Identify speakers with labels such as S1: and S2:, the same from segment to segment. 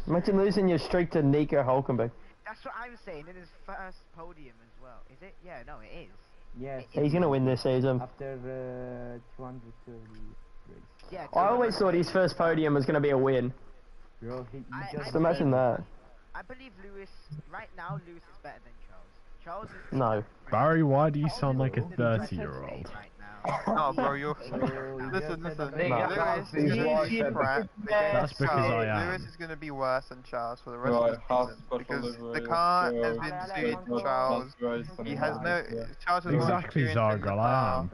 S1: Imagine losing your streak to Nico Hulkenberg.
S2: That's what I'm saying, in his first podium as well. Is it? Yeah, no, it is.
S3: Yes.
S1: He's gonna win this season.
S3: After 230 races.
S2: Yeah,
S1: I always thought his first podium was gonna be a win.
S3: Bro, he just...
S1: Just imagine that.
S2: I believe Lewis, right now, Lewis is better than Charles. Charles is...
S1: No.
S4: Barry, why do you sound like a 30-year-old?
S2: Right now.
S5: Oh, bro, you're. Listen. That's
S4: because I am.
S5: Lewis is going to be worse than Charles for the rest of the season because the car has been suited to Charles. He has no. Charles has
S4: exactly, Zargal, I am.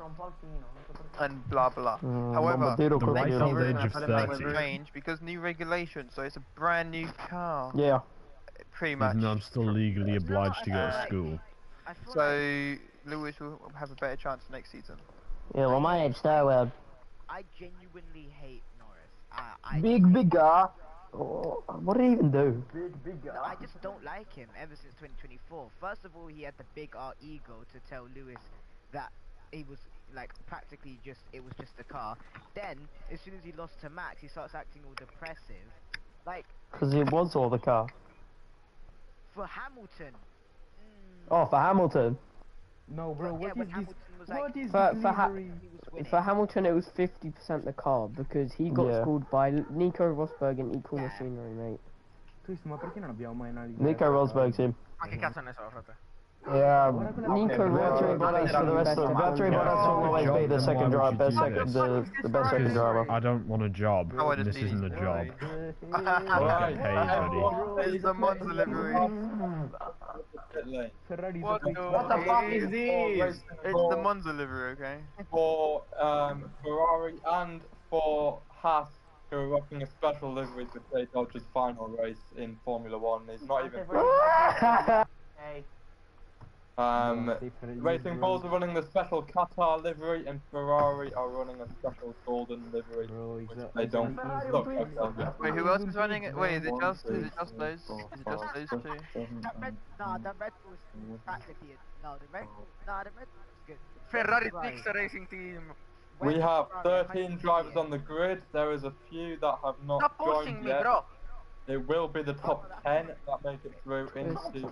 S5: And blah blah. However,
S4: the right
S5: next
S4: old age of
S5: season
S4: 30.
S5: change because new regulations, so it's a brand new car.
S1: Yeah.
S5: Pretty much.
S4: Even though I'm still legally obliged to go to school.
S5: So Lewis will have a better chance next season.
S1: Yeah, well, my age, well.
S2: I genuinely hate Norris.
S1: Big guy. Oh, what did he even do?
S3: Big guy.
S2: No, I just don't like him ever since 2024. First of all, he had the big ego to tell Lewis that he was like practically it was just a car. Then, as soon as he lost to Max, he starts acting all depressive. Like...
S1: Because it was all the car.
S2: For Hamilton.
S1: Oh, for Hamilton.
S3: No, bro, what is this? What is
S1: For Hamilton, it was 50% the car because he got schooled by Nico Rosberg in equal machinery, mate.
S3: Ma perché non abbiamo mai analizzato?
S1: Nico Rosberg's him.
S6: Ma che cazzo ne so, frate?
S1: Yeah, Nico Rosberg for the rest of Valtteri Bottas will always be the second driver, the best second driver.
S4: I don't want a job. This isn't a job. I get paid, buddy.
S5: It's the Monza livery.
S3: What
S6: the fuck is this?
S5: It's the Monza livery, okay?
S7: For Ferrari and for Haas, who are rocking a special livery to play Dodge's final race in Formula 1. It's not even... Racing Bulls are running the special Qatar livery, and Ferrari are running a special golden livery. Which they don't look like them.
S5: Wait, who else is running it? Wait, is it just those? Is it just those two?
S2: The Red Bull is practically the Red Bull is good.
S6: Ferrari Pix Racing Team.
S7: We have 13 drivers on the grid. There is a few that have not joined yet.
S6: Bro.
S7: It will be the top 10 that make it through into...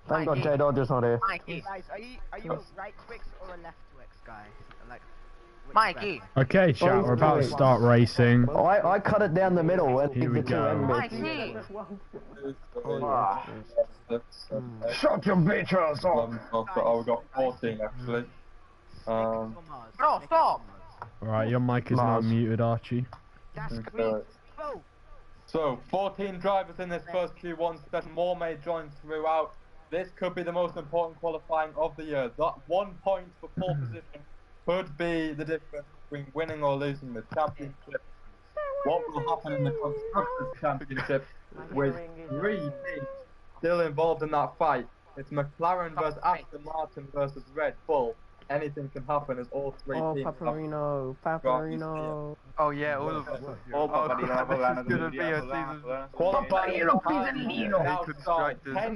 S1: Thank God J Dodger's not here.
S2: Mikey. Guys, are you a right Twix or a left Twix guy? Like,
S6: Mikey.
S4: Okay, chat, we're about to start racing.
S1: I cut it down the middle and
S4: Here we go.
S6: Mikey.
S1: Shut your bitch ass off!
S7: Oh, we got 14 actually.
S6: Bro, stop!
S4: Alright, your mic is now muted, Archie.
S7: So, 14 drivers in this first Q1 session, more may join throughout. This could be the most important qualifying of the year. That 1 point for pole position could be the difference between winning or losing the championship. What will happen in the Constructors' Championship with 3 teams still involved in that fight? It's McLaren versus Aston Martin versus Red Bull. Anything can happen as all 3 teams
S1: Paparino.
S5: Oh yeah, all of them. Oh, this is gonna be a season.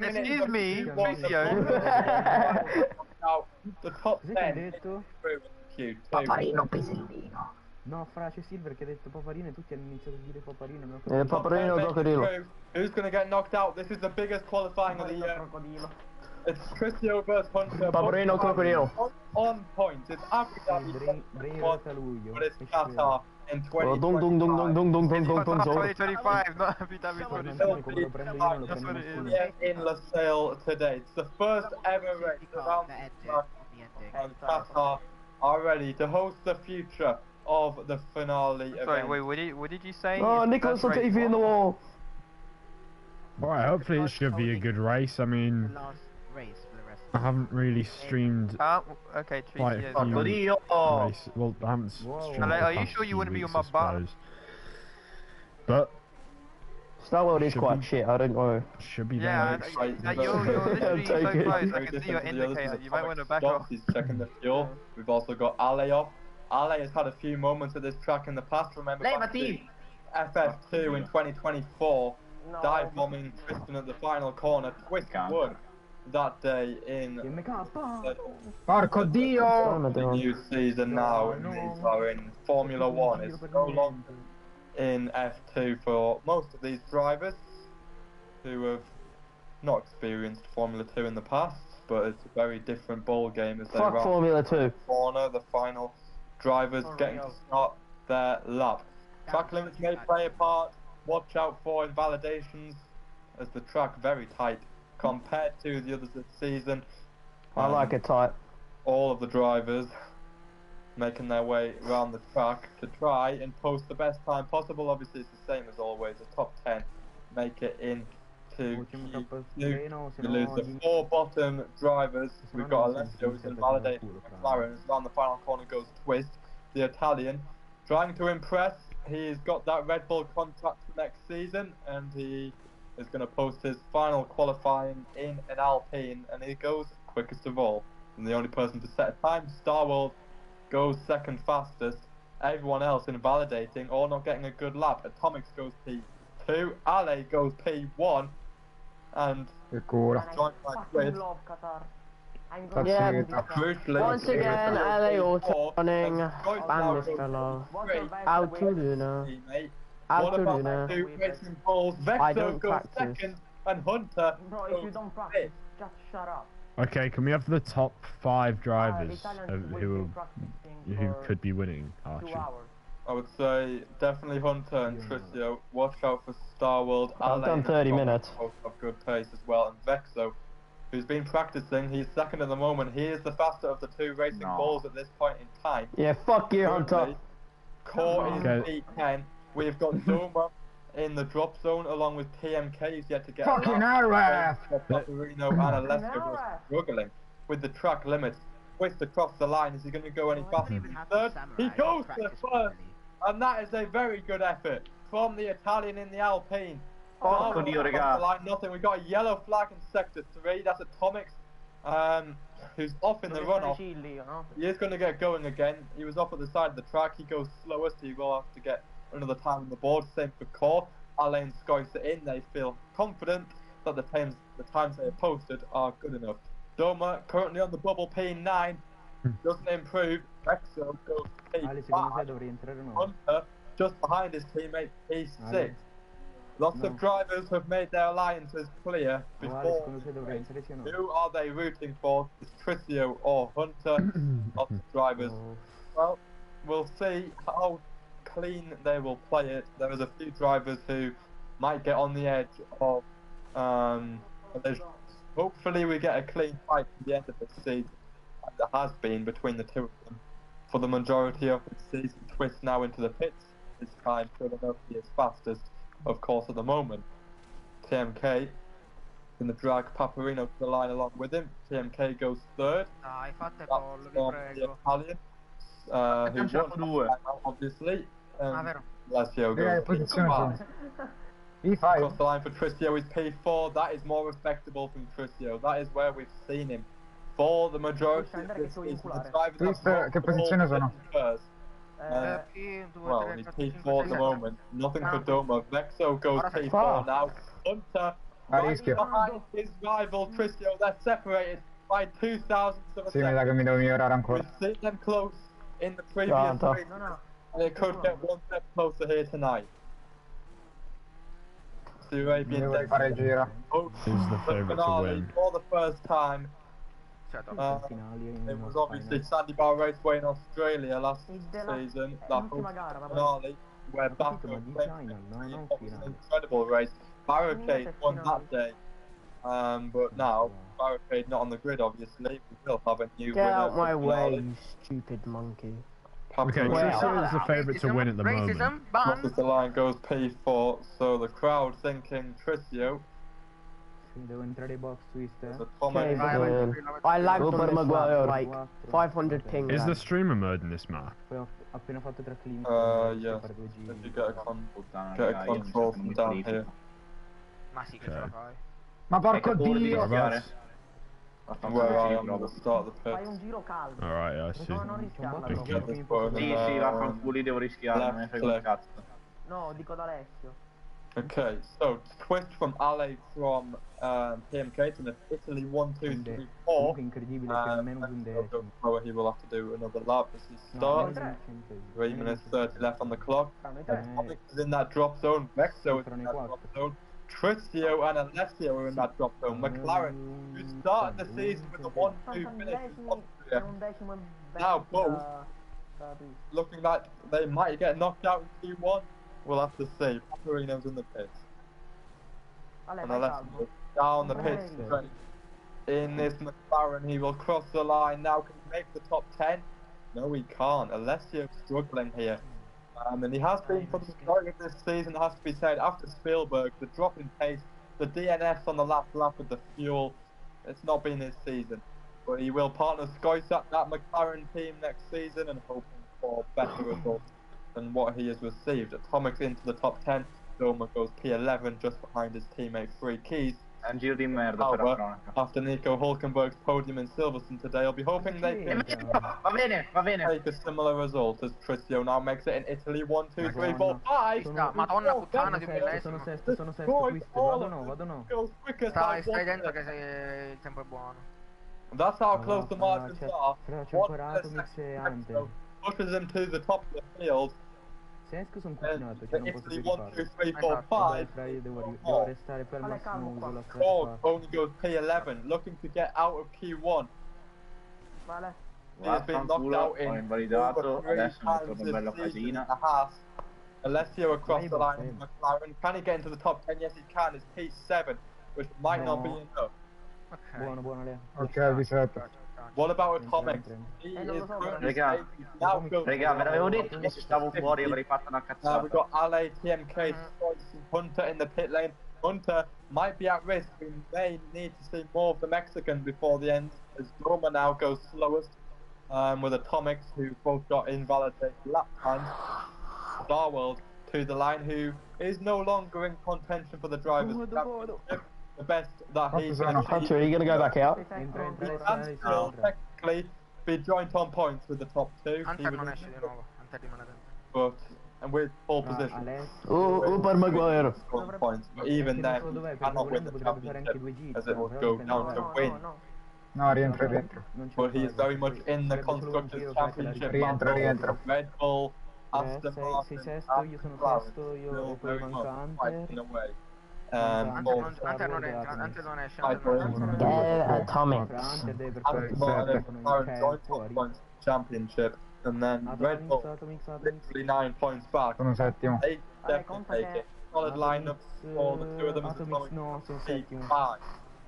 S5: Excuse me, Lucio.
S7: Now, the top 10
S3: Paparino Pisellino. No, fra, c'è Silver che ha detto Paparino e tutti hanno iniziato a dire Paparino.
S1: Paparino Crocodilo.
S7: Who's gonna get knocked out? This is the biggest qualifying of the year. It's Christio versus Hunter.
S1: Paparino Crocodilo.
S7: On point. It's Abu Dhabi, but it's Qatar in
S5: 2025, not Abu Dhabi 2025.
S7: That's what it is. In Losail today. It's the first ever race around the track, and Qatar are ready to host the future of the finale event.
S5: Sorry, wait, what did you say?
S1: Oh, Nicholas on TV in the wall.
S4: Alright, hopefully it should be a good race. I mean, I haven't really streamed
S5: okay,
S4: quite a few races. Well, I haven't streamed.
S5: Are you sure you wouldn't be on my butt?
S4: But
S1: Star World is quite shit, I don't know.
S4: Should be
S5: yeah,
S4: there.
S5: you're literally so close. I can see your indicator. You might want to back off.
S7: He's checking the fuel. We've also got Ale off. Ale has had a few moments at this track in the past. Remember back to FF2 in 2024, dive bombing Tristan at the final corner. Twist won that day in
S1: Porco Dio!
S7: the new season now. These are in Formula 1. It's no longer in F2 for most of these drivers who have not experienced Formula 2 in the past, but it's a very different ball game as they
S1: Fuck Formula 2.
S7: corner, the final drivers getting to start their lap. Track limits may play a part. Watch out for invalidations, as the track very tight compared to the others this season.
S1: I like it tight.
S7: All of the drivers making their way around the track to try and post the best time possible. Obviously, it's the same as always. The top 10 make it into Q2. You lose the 4 bottom drivers. We've got Alessio, who's invalidated McLaren. Around the final corner goes Twist, the Italian, trying to impress. He's got that Red Bull contract for next season, and he is going to post his final qualifying in an Alpine, and he goes quickest of all. And the only person to set a time, Star World, goes second fastest. Everyone else invalidating or not getting a good lap. Atomics goes P2, Ale goes P1, and joined by Chris.
S1: Yeah, once again, LA Auto running. Ban this fella. Out to Luna. Out to Luna. I don't practice.
S7: Second, and Hunter.
S3: Bro, if you don't practice, just shut up.
S4: Okay, can we have the top 5 drivers who could be winning, Archie?
S7: I would say definitely Hunter and Tricio. Watch out for Star World.
S1: I've done 30 minutes.
S7: Of good pace as well, and Vexo, who's been practicing. He's second at the moment. He is the faster of the 2 racing balls at this point in time.
S1: Yeah, fuck you, Hunter.
S7: Core is P10. We've got Zuma in the drop zone along with TMK, who's yet to get
S3: fucking
S7: Paparino and Alessio was struggling with the track limits. Twist across the line. Is he going to go any faster than third? He goes to first, and that is a very good effort from the Italian in the Alpine.
S3: Porco Dio, raga.
S7: Nothing. We got a yellow flag in sector 3. That's Atomics, who's off in the runoff. He is going to get going again. He was off at the side of the track. He goes slowest. He will have to get another time on the board. Same for Core. Alain scores it in. They feel confident that the times they have posted are good enough. Doma currently on the bubble P9. Doesn't improve. Exo goes P5. Hunter just behind his teammate P6. Lots of drivers have made their alliances clear before. Who are they rooting for? Is Tricio or Hunter? Lots of drivers. Well, we'll see how clean they will play it. There is a few drivers who might get on the edge of collisions. Hopefully we get a clean fight at the end of this season, as there has been between the 2 of them. For the majority of the season, Twist now into the pits. This time Philadelphia is fastest, of course, at the moment. TMK in the drag Paparino to the line along with him. TMK goes third. That's from the Italian, who won obviously. Alessio goes P5. Across the line for Tricio is P4. That is more respectable from Tricio. That is where we've seen him for the majority of this season. The drivers first. Well, he's P4 at the moment. Nothing for Doma. Vexo goes P4 now. Hunter right behind his rival Tricio. They're separated by 2 thousandths of a second. We've seen them close in the previous race, and they could get 1 step closer here tonight. The Arabian
S4: Who's the favourite to win?
S7: For the first time. It was obviously Sandy Bar Raceway in Australia last season. That finale where Baku came an incredible race. Barricade won that day, but now Barricade not on the grid. Obviously, we will have a new winner.
S1: Get out my way, you stupid monkey.
S4: Okay, Tricio is the favourite to win at the moment.
S7: As the line goes P4, so the crowd thinking Tricio.
S1: Okay, I lagged on this map, like 500 ping.
S4: Is the streamer mode in this map?
S7: Yes. If you get a control from down here.
S4: Okay.
S3: Ma porco Dio!
S7: Where I am at the start of the pit.
S4: Alright, I see.
S3: Sì, vaffanculo, devo rischiare, non me ne frega un cazzo.
S1: No, dico da Alessio.
S7: Okay, so twist from Ale from PMK to Italy 1, 2, 3, 4.
S3: Incredibile che meno di un decimo.
S7: He will have to do another lap as he starts. 3 minutes 30 left on the clock. Atomic is in that drop zone. Vexo is in that drop zone. Trizio and Alessio are in that drop zone. McLaren, who started the season with a 1-2 finish in Austria, now both looking like they might get knocked out in Q1. We'll have to see. Paparino's in the pits. And Alessio down the pits. In this McLaren, he will cross the line now. Can he make the top 10? No, he can't. Alessio struggling here. And he has been for the majority of this season, it has to be said. After Spielberg, the drop in pace, the DNS on the last lap with the fuel, it's not been his season. But he will partner Scoyce at that McLaren team next season and hoping for better results than what he has received. Atomic's into the top 10. Doma goes P11 just behind his teammate 3 Keys.
S8: È un giro di merda per la cronaca.
S7: After Nico Hulkenberg's podium in Silverstone today, I'll be hoping they can take a similar result as Trizio now makes it in Italy 1, 2, 3, 4, 5.
S6: Madonna puttana di millesimo.
S3: Sono sesto, vado no.
S6: Stai dentro che il tempo è buono.
S7: That's how close the margins are. Pushes him to the top of the field.
S3: Se esco sono cucinato, cioè non posso più
S7: Italy 1, 2, 3, 4, 5.
S3: Devo restare per il massimo uso la
S7: Ford only goes P11, looking to get out of Q1.
S6: Vale.
S7: He has been knocked out in
S8: invalidato, adesso mi trovo una bella casina.
S7: Alessio across the line in McLaren. Can he get into the top 10? Yes, he can. It's P7, which might not be enough.
S3: Buono Leo.
S4: Ok, risetto.
S7: What about Atomic?
S8: Raga, ve l'avevo detto che se stavo fuori avrei fatto una cazzata.
S7: We've got Ale, TMK, Hunter in the pit lane. Hunter might be at risk. We may need to see more of the Mexican before the end, as Roma now goes slowest with Atomics, who both got invalidated lap times. Star World to the line, who is no longer in contention for the drivers' championship. The best that he can achieve.
S1: Hunter, are you going to go back out?
S7: He can still technically be joint on points with the top 2.
S6: Hunter non esce di nuovo, Hunter rimane dentro.
S7: But and with pole position,
S1: Per Maguire.
S7: points. But even then, he cannot win the championship, as it will go down to win.
S4: No, rientra dentro.
S7: But he is very much in the Constructors' Championship battle. Red Bull, Aston Martin,
S3: sesto, io sono sesto, io poi manca Hunter.
S6: Hunter non entra, Hunter non esce.
S1: Atomics.
S7: Championship, and then Red Bull literally 9 points back.
S4: Sono settimo.
S7: They definitely take it. Solid lineup for the two of them.
S3: Atomics no, sono settimo.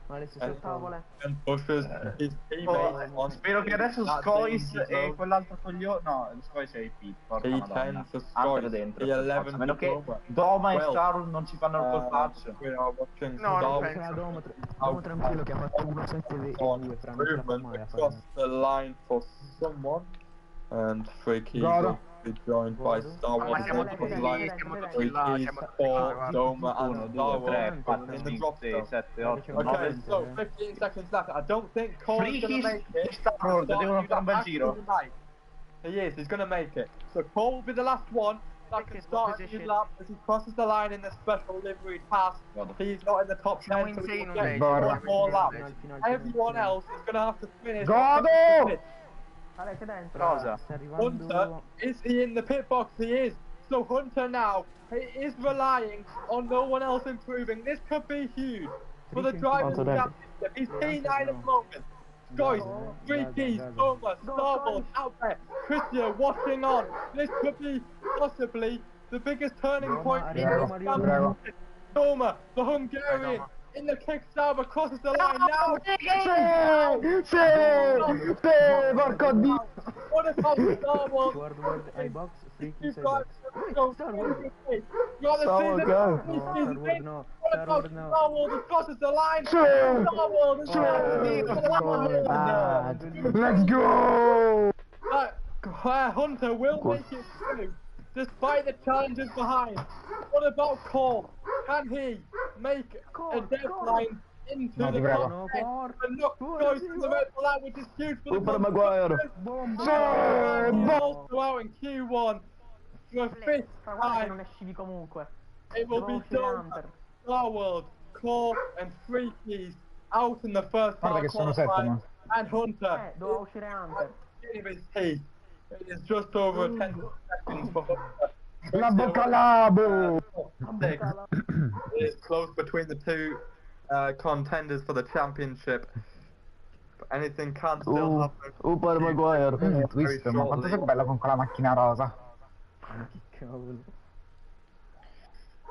S7: And pushes his teammates on.
S8: Spero che adesso Scoyce e quell'altro coglione. No, Scoyce è il pit.
S7: P10 for
S8: Hunter
S7: Scoyce,
S8: dentro.
S7: P11
S8: A meno che
S7: for
S8: Doma e Star non ci fanno il colpaccio.
S7: We are watching
S6: No, non
S7: Darwin
S6: penso.
S3: Domo tranquillo che ha fatto 1-7-2 fra
S7: movement across the line for someone, and Freaky will be joined by Star Wars
S6: siamo
S7: across the
S6: tutti
S7: line.
S6: là, siamo tutti là, guarda.
S7: Doma and
S8: 1,
S7: Star
S8: 2, 3,
S7: Wars
S8: 4,
S7: in the
S8: 5,
S7: drop
S8: 6,
S7: zone.
S8: 7, 8,
S7: Okay,
S8: 9.
S7: so 15 seconds left. I don't think Cole's going to make it.
S8: Star devono fare un bel giro.
S7: He is, he's going to make it. So Cole will be the last one that can start a new lap as he crosses the line in the special livery pass. He's not in the top 10, so he will get one more lap. Everyone else is going to have to finish.
S8: Cosa?
S7: Hunter, is he in the pit box? He is. So Hunter now, he is relying on no one else improving. This could be huge for the Drivers' Championship. He's P9 at the moment. Scoyce, 3 Keys, Thomas, Starboard, out there. Christian watching on. This could be possibly the biggest turning point in this championship. Thomas, the Hungarian, in the kickstart, crosses the line now.
S1: Porco Dio!
S7: What about Starboard?
S3: Guarda, ai box, freaky sei
S7: Star
S3: box.
S7: Wars
S3: No.
S7: What about Star Wars crosses the line?
S1: Let's go!
S7: Hunter will make it through, despite the challenges behind. What about Cole? Can he make a deadline into the top 10 and not go to the red flag, which is huge for the
S1: Maguire.
S7: Also out in Q1 for a 5th time. It will be done. Star World, Core, and Free Keys out in the first part qualifying. And Hunter.
S3: Doveva uscire Hunter.
S7: It is just over 10 seconds for Hunter.
S4: La Bocalabo!
S7: It is close between the two contenders for the championship. But anything can still happen.
S1: Per Maguire.
S3: Twist, ma quanto sei bello con quella macchina rosa. Ma che cavolo.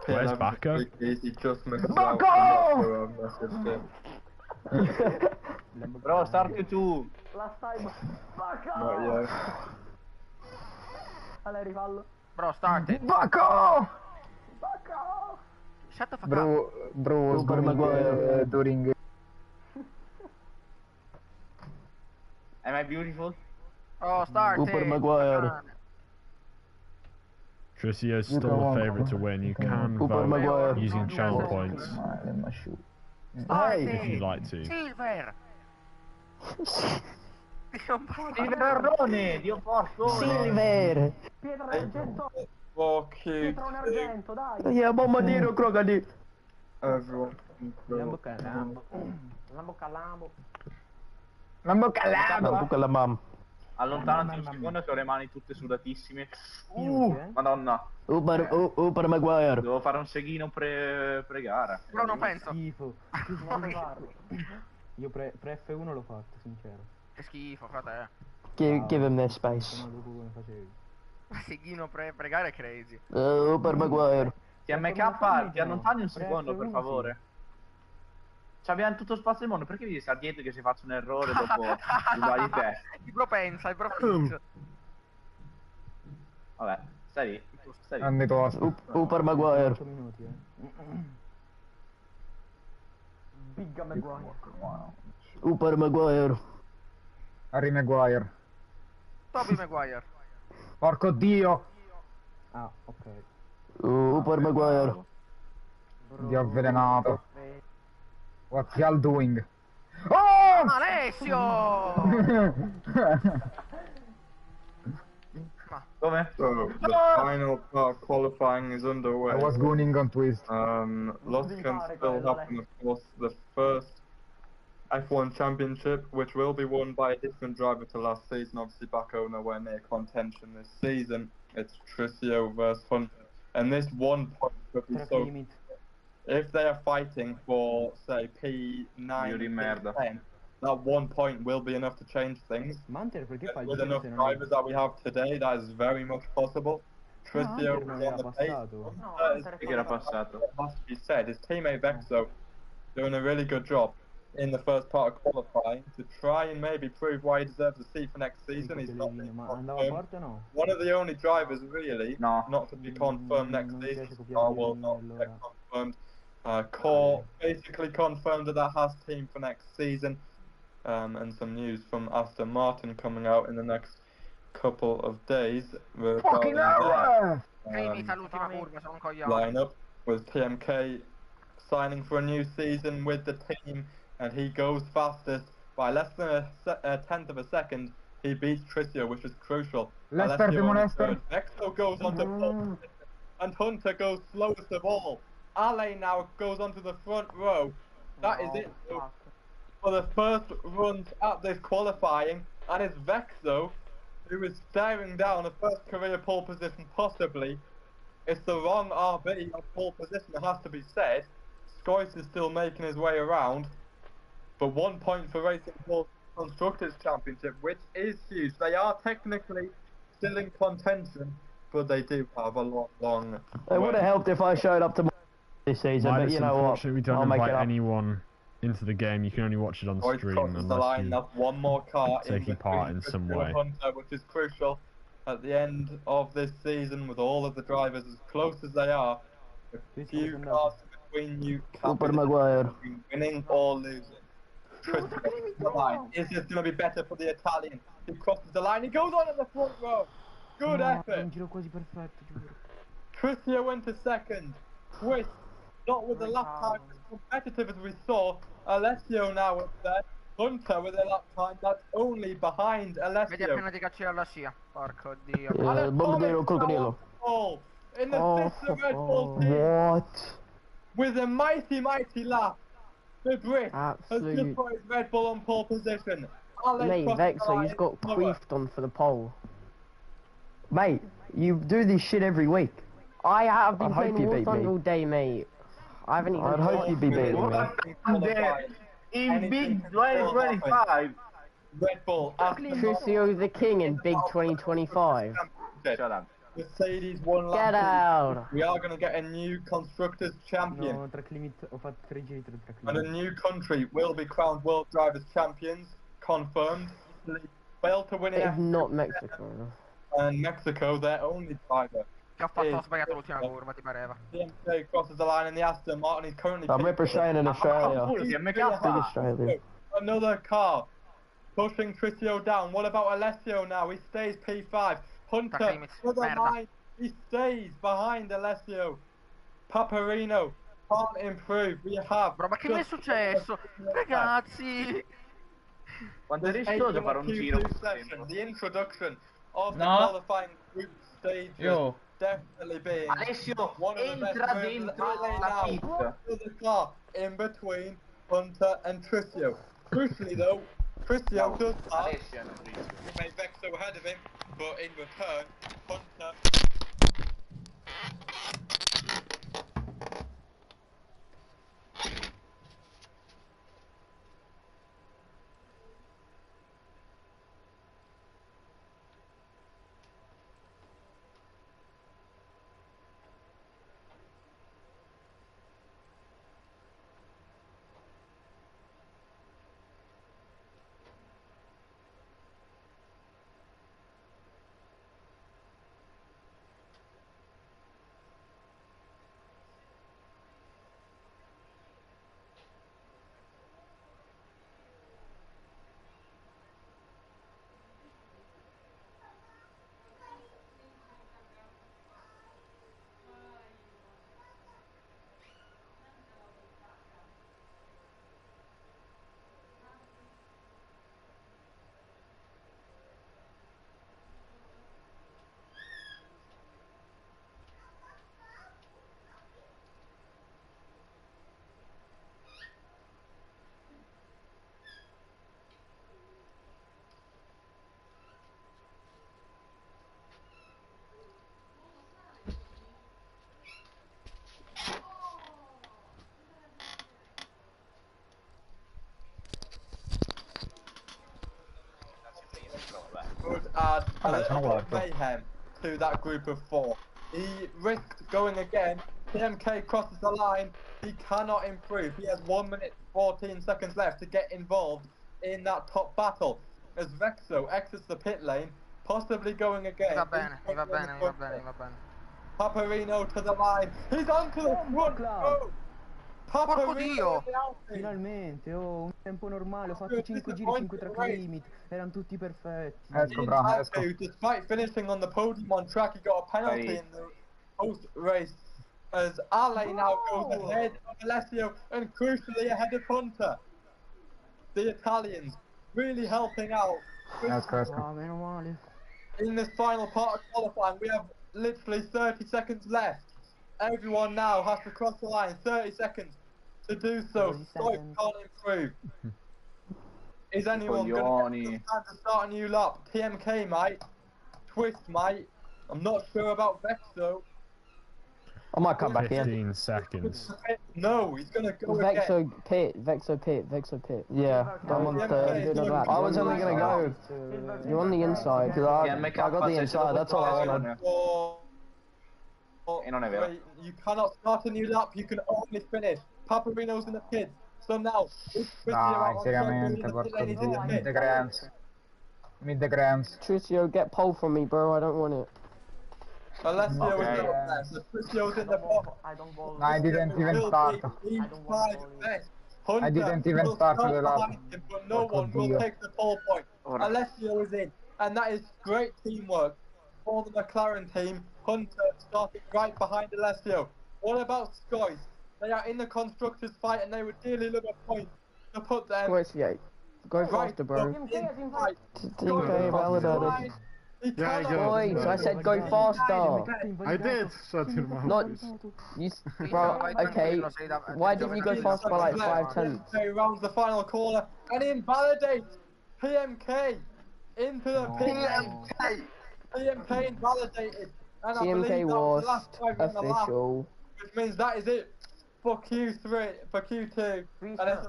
S4: Where's Baco?
S7: He just missed
S3: Baco!
S8: Bro, start tu.
S3: Last time. Baco!
S7: Not yet.
S3: Allora rifallo.
S6: Bro, start it.
S3: Baco! Baco!
S6: Shut the fuck up.
S3: Bro,
S1: Per Maguire.
S3: Turing.
S8: Am I beautiful?
S6: Oh, start it.
S1: Per Maguire.
S4: Trissio's still a favourite to win. You can vote using channel points if you'd like to.
S6: Silver.
S8: Silverone, Dio porco.
S1: Silver.
S3: Pietra d'argento.
S7: Okay.
S3: Pietra un argento, dai.
S1: Yeah, bombardino crocodile.
S7: Everyone.
S3: Lambo calambo. Lambo calambo.
S1: Lambo calamam.
S8: Allontanati un secondo che ho le mani tutte sudatissime. Madonna.
S1: Per Maguire.
S8: Devo fare un seghino pre-gara.
S6: Bro, non penso.
S3: Schifo. Non devi farlo. Io pre F1 l'ho fatto, sincero.
S6: Che schifo, frate.
S1: Give him this space.
S3: Se no dopo come facevi.
S6: Seghino pre-gare è crazy.
S1: Per Maguire.
S8: TMK, ti allontani un secondo per favore. C'abbiamo tutto spazio del mondo, perché devi stare dietro che se faccio un errore dopo uguali te?
S6: Il bro pensa, il bro pensa.
S8: Vabbè, stai lì.
S3: Anni tosto.
S1: Per Maguire.
S3: 8 minuti, Big Maguire.
S1: Per Maguire.
S3: Harry Maguire.
S6: Toby Maguire.
S3: Porco dio! Ah, ok.
S1: Per Maguire.
S3: Dio avvelenato. What's y'all doing? Oh!
S6: Alessio!
S8: Come?
S7: So, the final part qualifying is underway.
S3: I was going on twist.
S7: Lots can still happen, of course. The first F1 championship, which will be won by a different driver to last season. Obviously, Baco nowhere near contention this season. It's Trissio versus Hunter. And this 1 point could be so... If they are fighting for, say, P9, 10, that 1 point will be enough to change things. With enough drivers that we have today, that is very much possible. Trissio is on the pace. It has to be said, his teammate Vexo doing a really good job in the first part of qualifying to try and maybe prove why he deserves a seat for next season. He's not been confirmed. One of the only drivers really not to be confirmed next season. Star will not get confirmed. Core basically confirmed that Haas team for next season, and some news from Aston Martin coming out in the next couple of days regarding their lineup, with TMK signing for a new season with the team, and he goes fastest by less than a tenth of a second. He beats Trissio, which is crucial. Vexo goes on to pole, and Hunter goes slowest of all. Ale now goes onto the front row. That is it for the first runs at this qualifying, and it's Vexo who is staring down the first career pole position possibly. It's the wrong RB of pole position, it has to be said. Scoyce is still making his way around, but 1 point for Racing Bulls Constructors Championship, which is huge. They are technically still in contention, but they do have a long
S1: It would have helped if I showed up to this season, but you know what?
S4: Unfortunately, we don't invite anyone into the game. You can only watch it on stream unless you're
S7: one more car
S4: taking part in some way.
S7: Hunter, which is crucial at the end of this season, with all of the drivers as close as they are. A few cars between you, winning or losing. The line. Is this going to be better for the Italian? He crosses the line. He goes on in the front row. Good effort. Trissio went to second. Twist. Not with the lap time as competitive as we saw. Alessio now up there. Hunter with a lap time that's only behind Alessio.
S6: Vedi appena ti cacci alla scia. Porco dio.
S7: in the sister Red Bull team.
S1: What?
S7: With a mighty lap, the Brit has just put his Red Bull on pole position.
S1: Mate, Vexo, you've got queefed on for the pole. Mate, you do this shit every week. I have been playing War Thunder all day, mate. I haven't even... I'd hope you'd be beating me.
S8: In Big 2025.
S7: Red Bull.
S1: Tricio the king in Big 2025.
S8: Shut up.
S7: Mercedes one lap.
S1: Get out.
S7: We are going to get a new constructors champion.
S3: No, track limit, ho fatto 3 giri tra track
S7: And
S3: limit.
S7: a new country will be crowned world drivers champions. Confirmed. Failed to win it.
S1: It's not Mexico.
S7: And Mexico, their only driver.
S6: Che ha fatto, ha sbagliato l'ultima curva, ti pareva.
S7: TMK crosses the line in the Aston Martin. He's currently...
S1: I'm representing in Australia.
S7: Australia. Another car. Pushing Tricio down. What about Alessio now? He stays P5. Hunter, another line. He stays behind Alessio. Paparino can't improve. We have...
S6: Bro, ma che mi è successo? Ragazzi!
S8: Quanto è rischioso fare un giro?
S7: The introduction of the qualifying group stages definitely being
S8: Alessio,
S7: one of the
S8: entra
S7: best
S8: dentro la pista.
S7: the car in between Hunter and Tricio. Crucially though, Tricio does that. He made Vexo ahead of him, but in return, Hunter... Would add a little bit of mayhem to that group of four. He risked going again. TMK crosses the line. He cannot improve. He has 1 minute 14 seconds left to get involved in that top battle. As Vexo exits the pit lane, possibly going again.
S6: Va bene.
S7: Paparino to the line. He's onto the front. Oh.
S6: Porco Dio!
S3: Finalmente, un tempo normale, ho fatto 5 giri, 5 track limit, erano tutti perfetti.
S7: Despite finishing on the podium on track, he got a penalty in the post race. As Ale now goes ahead of Alessio and crucially ahead of Hunter. The Italians really helping out. In this final part of qualifying, we have literally 30 seconds left. Everyone now has to cross the line, 30 seconds to do so. Scope can't improve. Is anyone going to get time to start a new lap? TMK might. Twist might. I'm not sure about Vexo.
S1: I might come back in.
S4: 15 seconds.
S7: No, he's going to go
S1: Vexo
S7: again.
S1: Vexo pit. Yeah, I'm on third. I was only going to go. You're on the inside. I got the inside, that's all I wanted.
S7: You cannot start a new lap, you can only finish. Paparino's in the pit. So now,
S9: Mid the grams.
S1: Tricio, get pole from me, bro. I don't want it.
S7: Alessio is not there, so Tricio's in the bottom.
S9: I didn't even start. I didn't even start the lap.
S7: But no one will take the pole point. Alessio is in, and that is great teamwork for the McLaren team. Hunter starting right behind Alessio. What about Scois? They are in the constructors fight, and they would dearly love a point to put them.
S1: Go faster, bro. TMK validated.
S4: Yeah, go.
S1: Points, I said go faster.
S4: I did. Shut your mouth.
S1: Not you, bro. Okay, why didn't you go faster by like 5/10?
S7: Rounds the final corner and invalidates PMK into the PMK invalidated. And
S1: PMK was official.
S7: Which means that is it for Q3, for Q2. And it's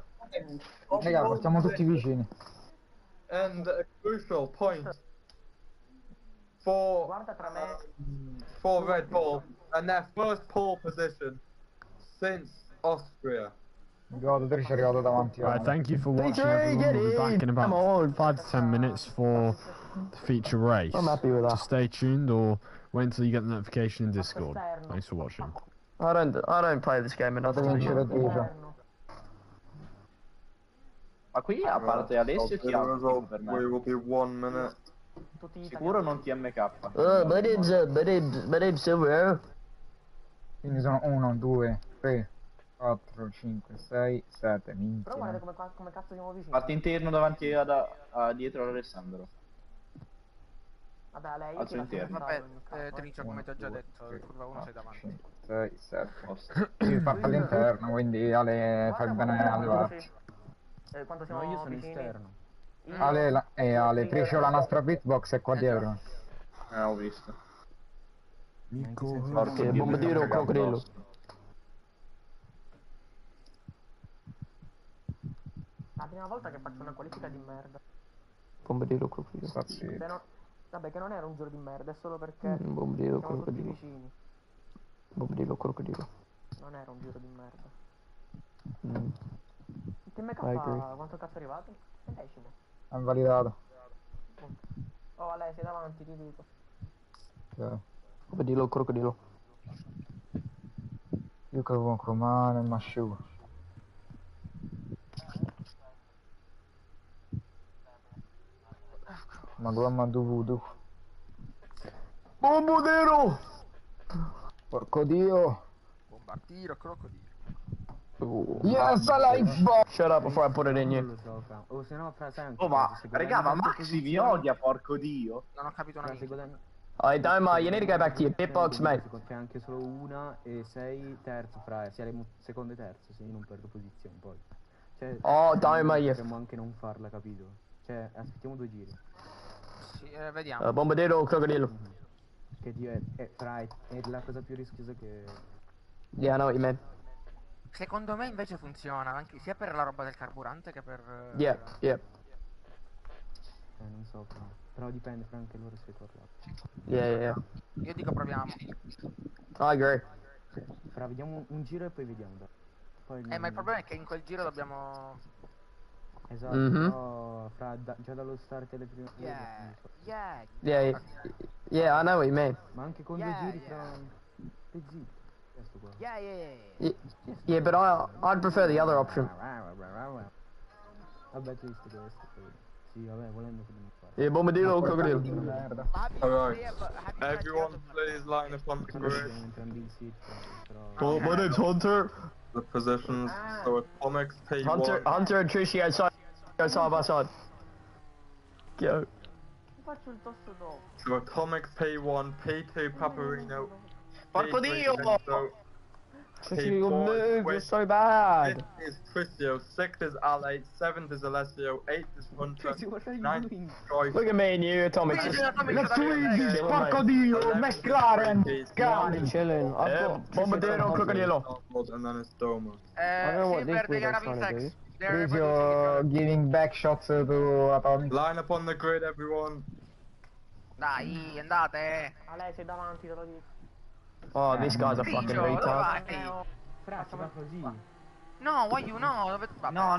S9: Raga, stiamo tutti vicini.
S7: And a crucial point for Red Bull and their first pole position since Austria.
S9: Ci è arrivato davanti.
S4: Right, thank you for watching everyone. We'll be back in about 5 to 10 minutes for the feature race.
S1: I'm happy with that.
S4: Just stay tuned or wait until you get the notification in Discord. Thanks for watching.
S1: I don't play this game enough.
S8: Ma qui a parte Alessio chi ha per me?
S7: We will be 1 minute.
S8: Sicuro non TMK.
S1: But Silver.
S9: Quindi sono 1, 2, 3, 4, 5, 6, 7.
S6: Però guarda
S9: Minchia.
S6: come cazzo siamo vicini.
S8: Parte interno davanti dietro all'Alessandro.
S6: Vabbè, lei
S8: Al suo interno.
S6: Vabbè,
S3: Trincia, come ti ho già detto, curva 1 sei davanti.
S9: 5, 6, 7. Sì, fatto all'interno, quindi Ale fai bene a levarci.
S6: Quanto siamo
S3: Io sono
S6: vicini?
S3: esterno.
S9: Ale, Tricio, la nostra beatbox è qua dietro.
S8: Ho visto.
S1: Che bombardiere o coccodrillo?
S6: La prima volta che faccio una qualifica di merda.
S1: Bombardiere o coccodrillo?
S6: Vabbè, che non era un giro di merda, è solo perché
S1: Bombardiere o
S6: siamo tutti
S1: coccodrillo?
S6: vicini.
S1: Bombardiere o coccodrillo?
S6: Non era un giro di merda.
S1: Mm.
S6: Il TMK
S1: I agree.
S6: quanto cazzo è arrivato? Decimo.
S9: È invalidato.
S6: Oh, Ale, sei davanti, ti dico.
S1: Bombardiere o coccodrillo?
S9: Io che con mano e masciugo. Ma gomma du.
S1: Bombardero!
S9: Porco dio.
S3: Bombardiro, crocodilo.
S9: Yes, I like ball.
S1: Shut up before I put it in you.
S3: O se no, fra sai.
S8: Oh ma, raga, ma Maxi mi odia, porco dio.
S3: Non ho capito una minchia.
S1: Alright, Doma, you need to go back to your bitbox, mate.
S3: C'è anche solo una e sei terzo, fra sia le secondo e terzo, se io non perdo posizione poi. Cioè,
S1: Oh, Doma, you.
S3: potremmo anche non farla, capito? Cioè, aspettiamo 2 giri.
S6: Sì, vediamo.
S1: Bombardero o coccodrillo?
S3: Che Dio è la cosa più rischiosa che...
S1: Yeah, I know what you mean.
S6: Secondo me invece funziona, anche sia per la roba del carburante che per...
S1: Yeah.
S3: non so, però dipende fra anche loro se tornano.
S1: Yeah.
S6: Io dico proviamo.
S1: I agree.
S3: Fra vediamo un giro e poi vediamo. Poi
S6: Ma il problema è che in quel giro dobbiamo...
S3: Esatto, però fra già dallo start delle prime...
S1: Yeah, I know what you mean.
S3: Ma anche con 2 giri fra... zitto. Questo qua.
S1: Yeah, but I'd prefer the other option.
S3: Vabbè, tu hai visto questo. Sì, vabbè, volendo che non fare.
S1: Yeah, bombardero o coccodrillo?
S7: Alright. Everyone please line up on the grid.
S1: My name's Hunter.
S7: The positions, so Atomics P1.
S1: Hunter and Trishi outside by side. Go.
S6: Faccio il tosto dopo.
S7: So Atomics P1, P2 Paparino.
S8: Porco dio!
S1: Trishi, your move, you're so bad.
S7: 5th is Trisio, 6th is Ale, 7th is Alessio, 8th is Hunter, 9th is Troy.
S1: Look at me and you, Atomic.
S9: Let's win! Porco dio! McLaren! Cani!
S1: Chilling. I've got bombardero o coccodrillo.
S7: And then it's Doma.
S1: I don't know what these boys are trying to do.
S9: Tricio giving back shots to Atomic.
S7: Line up on the grid, everyone.
S6: Dai, andate. Ale, sei davanti, te lo dico.
S1: Oh, this guy's a fucking retard.
S3: Fra, si fa così.
S6: No, why you no?
S8: No.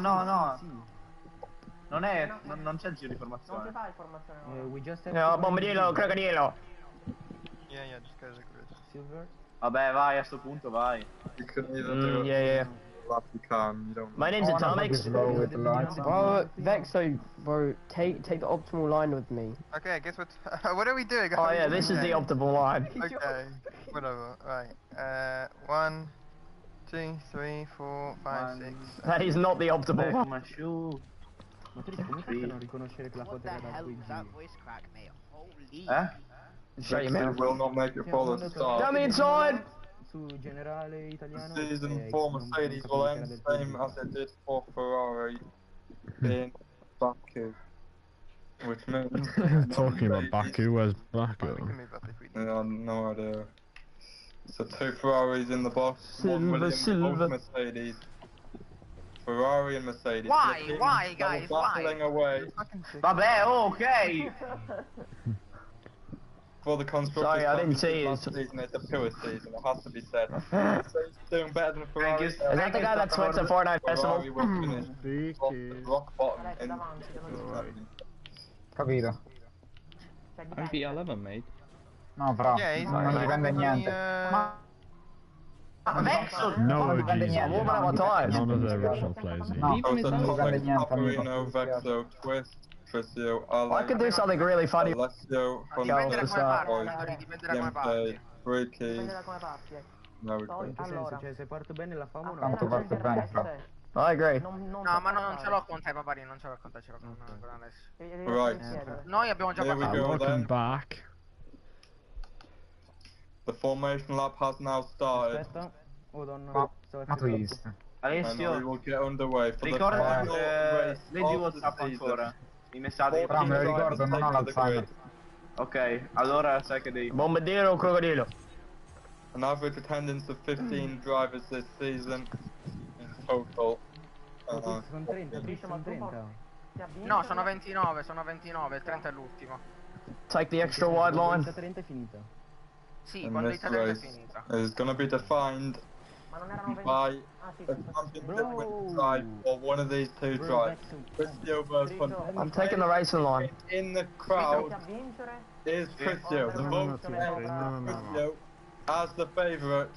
S8: Non c'è il giro di
S6: Non
S8: formazione.
S6: si fa informazione.
S3: We just have
S1: No, bombardero o coccodrillo.
S5: Yeah, just go to the grid.
S3: Silver.
S8: Vabbè, vai, a sto punto vai.
S7: You can either do it.
S1: Yeah.
S7: You can, you don't.
S1: My name's Atomic.
S9: Slow with the lights.
S1: Bro, Vexo, bro, take the optimal line with me.
S5: Okay, guess what? What are we doing?
S1: Oh yeah, this is the optimal line.
S5: Okay, whatever. Right. 1, 2, 3, 4, 5, 6.
S1: That is not the optimal line.
S3: Ma tu come fai a non riconoscere che la foto era da quei giri?
S2: voice crack, mate?
S7: Jackson will not make it for the start.
S1: Damn inside!
S3: Su generale italiano.
S7: Season for Mercedes will end the same as it did for Ferrari in Baku. Which means...
S4: Talking about Baku, where's Baku?
S7: No idea. So 2 Ferraris in the box, 1 Williams, both Mercedes. Ferrari and Mercedes.
S6: Why, guys?
S7: Battling away.
S8: Vabbè, ok!
S7: For the constructors.
S1: Sorry, I didn't see
S7: last season, it's a pure season, it has to be said. Mercedes doing better than Ferrari.
S1: Is that the guy that sweats at Fortnite Festival?
S7: Ferrari will finish rock bottom in
S9: Capito.
S10: MP11, mate.
S9: No, però,
S5: Yeah,
S9: non dipende niente.
S4: No,
S1: dipende niente. What about my tires?
S4: None of the original players.
S9: No, non dipende niente.
S7: Paparino, Vexo, Twist, Tricio,
S1: I could do something really funny.
S7: Alessio,
S6: Dipende da come
S7: Gameplay,
S6: parti, dipende da come parti.
S7: Free keys. No, we can't.
S3: Allora, cioè, se parto bene la famo,
S9: Tanto parte bene, però.
S1: I agree.
S6: No, ma non ce l'ho con te, Paparino, non ce l'ho con te, ce l'ho con adesso.
S7: Right.
S6: Noi abbiamo già
S7: Here we
S6: parlato.
S7: go
S4: Welcome
S7: then.
S4: back.
S7: The formation lap has now started.
S3: Aspetta. Oh, donna.
S9: Ma tu hai visto?
S7: And we
S8: Alessio,
S7: will get underway for the
S8: ricorda
S7: final race
S8: leggi
S7: of
S8: WhatsApp
S7: the season.
S8: ancora. I messaggi.
S9: Però me lo ricordo, non ho l'Alzheimer.
S8: Ok, allora sai che devi...
S1: Bombardiere o crocodilo?
S7: An average attendance of 15 drivers this season in total.
S3: Sono 30, sono 30.
S6: No, sono 29, il 30 è l'ultimo.
S1: Take the extra wide line.
S3: 30 è finita.
S6: Sì,
S7: And
S6: quando
S7: this
S6: il 30 è
S7: race
S6: finita.
S7: is going to be defined by a championship winning drive or one of these 2 drives. Christio versus Hunt.
S1: I'm taking the racing line.
S7: In the crowd is Christio. The vote Christio as the favourite.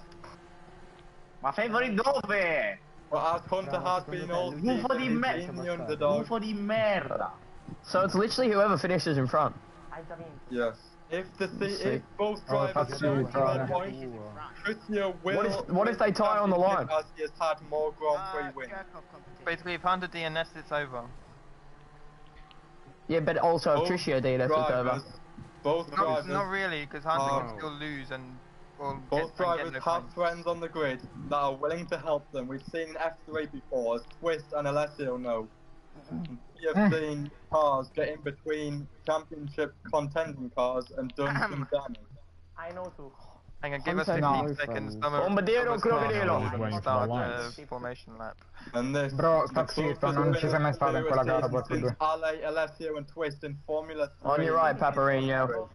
S8: Ma favorite dove?
S7: But as Hunter has been all season,
S8: Gufo di
S7: he's been the underdog.
S8: Gufo di merda.
S1: So it's literally whoever finishes in front.
S7: Yes. If both drivers
S9: Oh,
S7: have 4 points, Christio will.
S1: What if they tie on the line?
S7: As he has had more Grand Prix wins.
S5: Basically, if Hunter DNS, it's over.
S1: Yeah, but also if
S7: Both
S1: Tricio did, if it's over.
S7: drivers- Both drivers.
S5: Not really, because Hunter can still lose and. Well,
S7: Both drivers have friends on the grid that are willing to help them. We've seen in F3 before, as Twist and Alessio know. We have seen cars get in between championship contending cars and done some damage.
S11: I know too.
S5: Hang on, give us
S1: Hunter
S5: 15
S1: now.
S5: seconds.
S1: Bombardiere o crocodilo?
S5: Start the formation lap.
S7: And this,
S9: Bro, sta zitto, non ci sei mai stato in quella gara, porco due.
S7: Ale, Alessio and Twist in Formula 3.
S1: On your right, Paparino.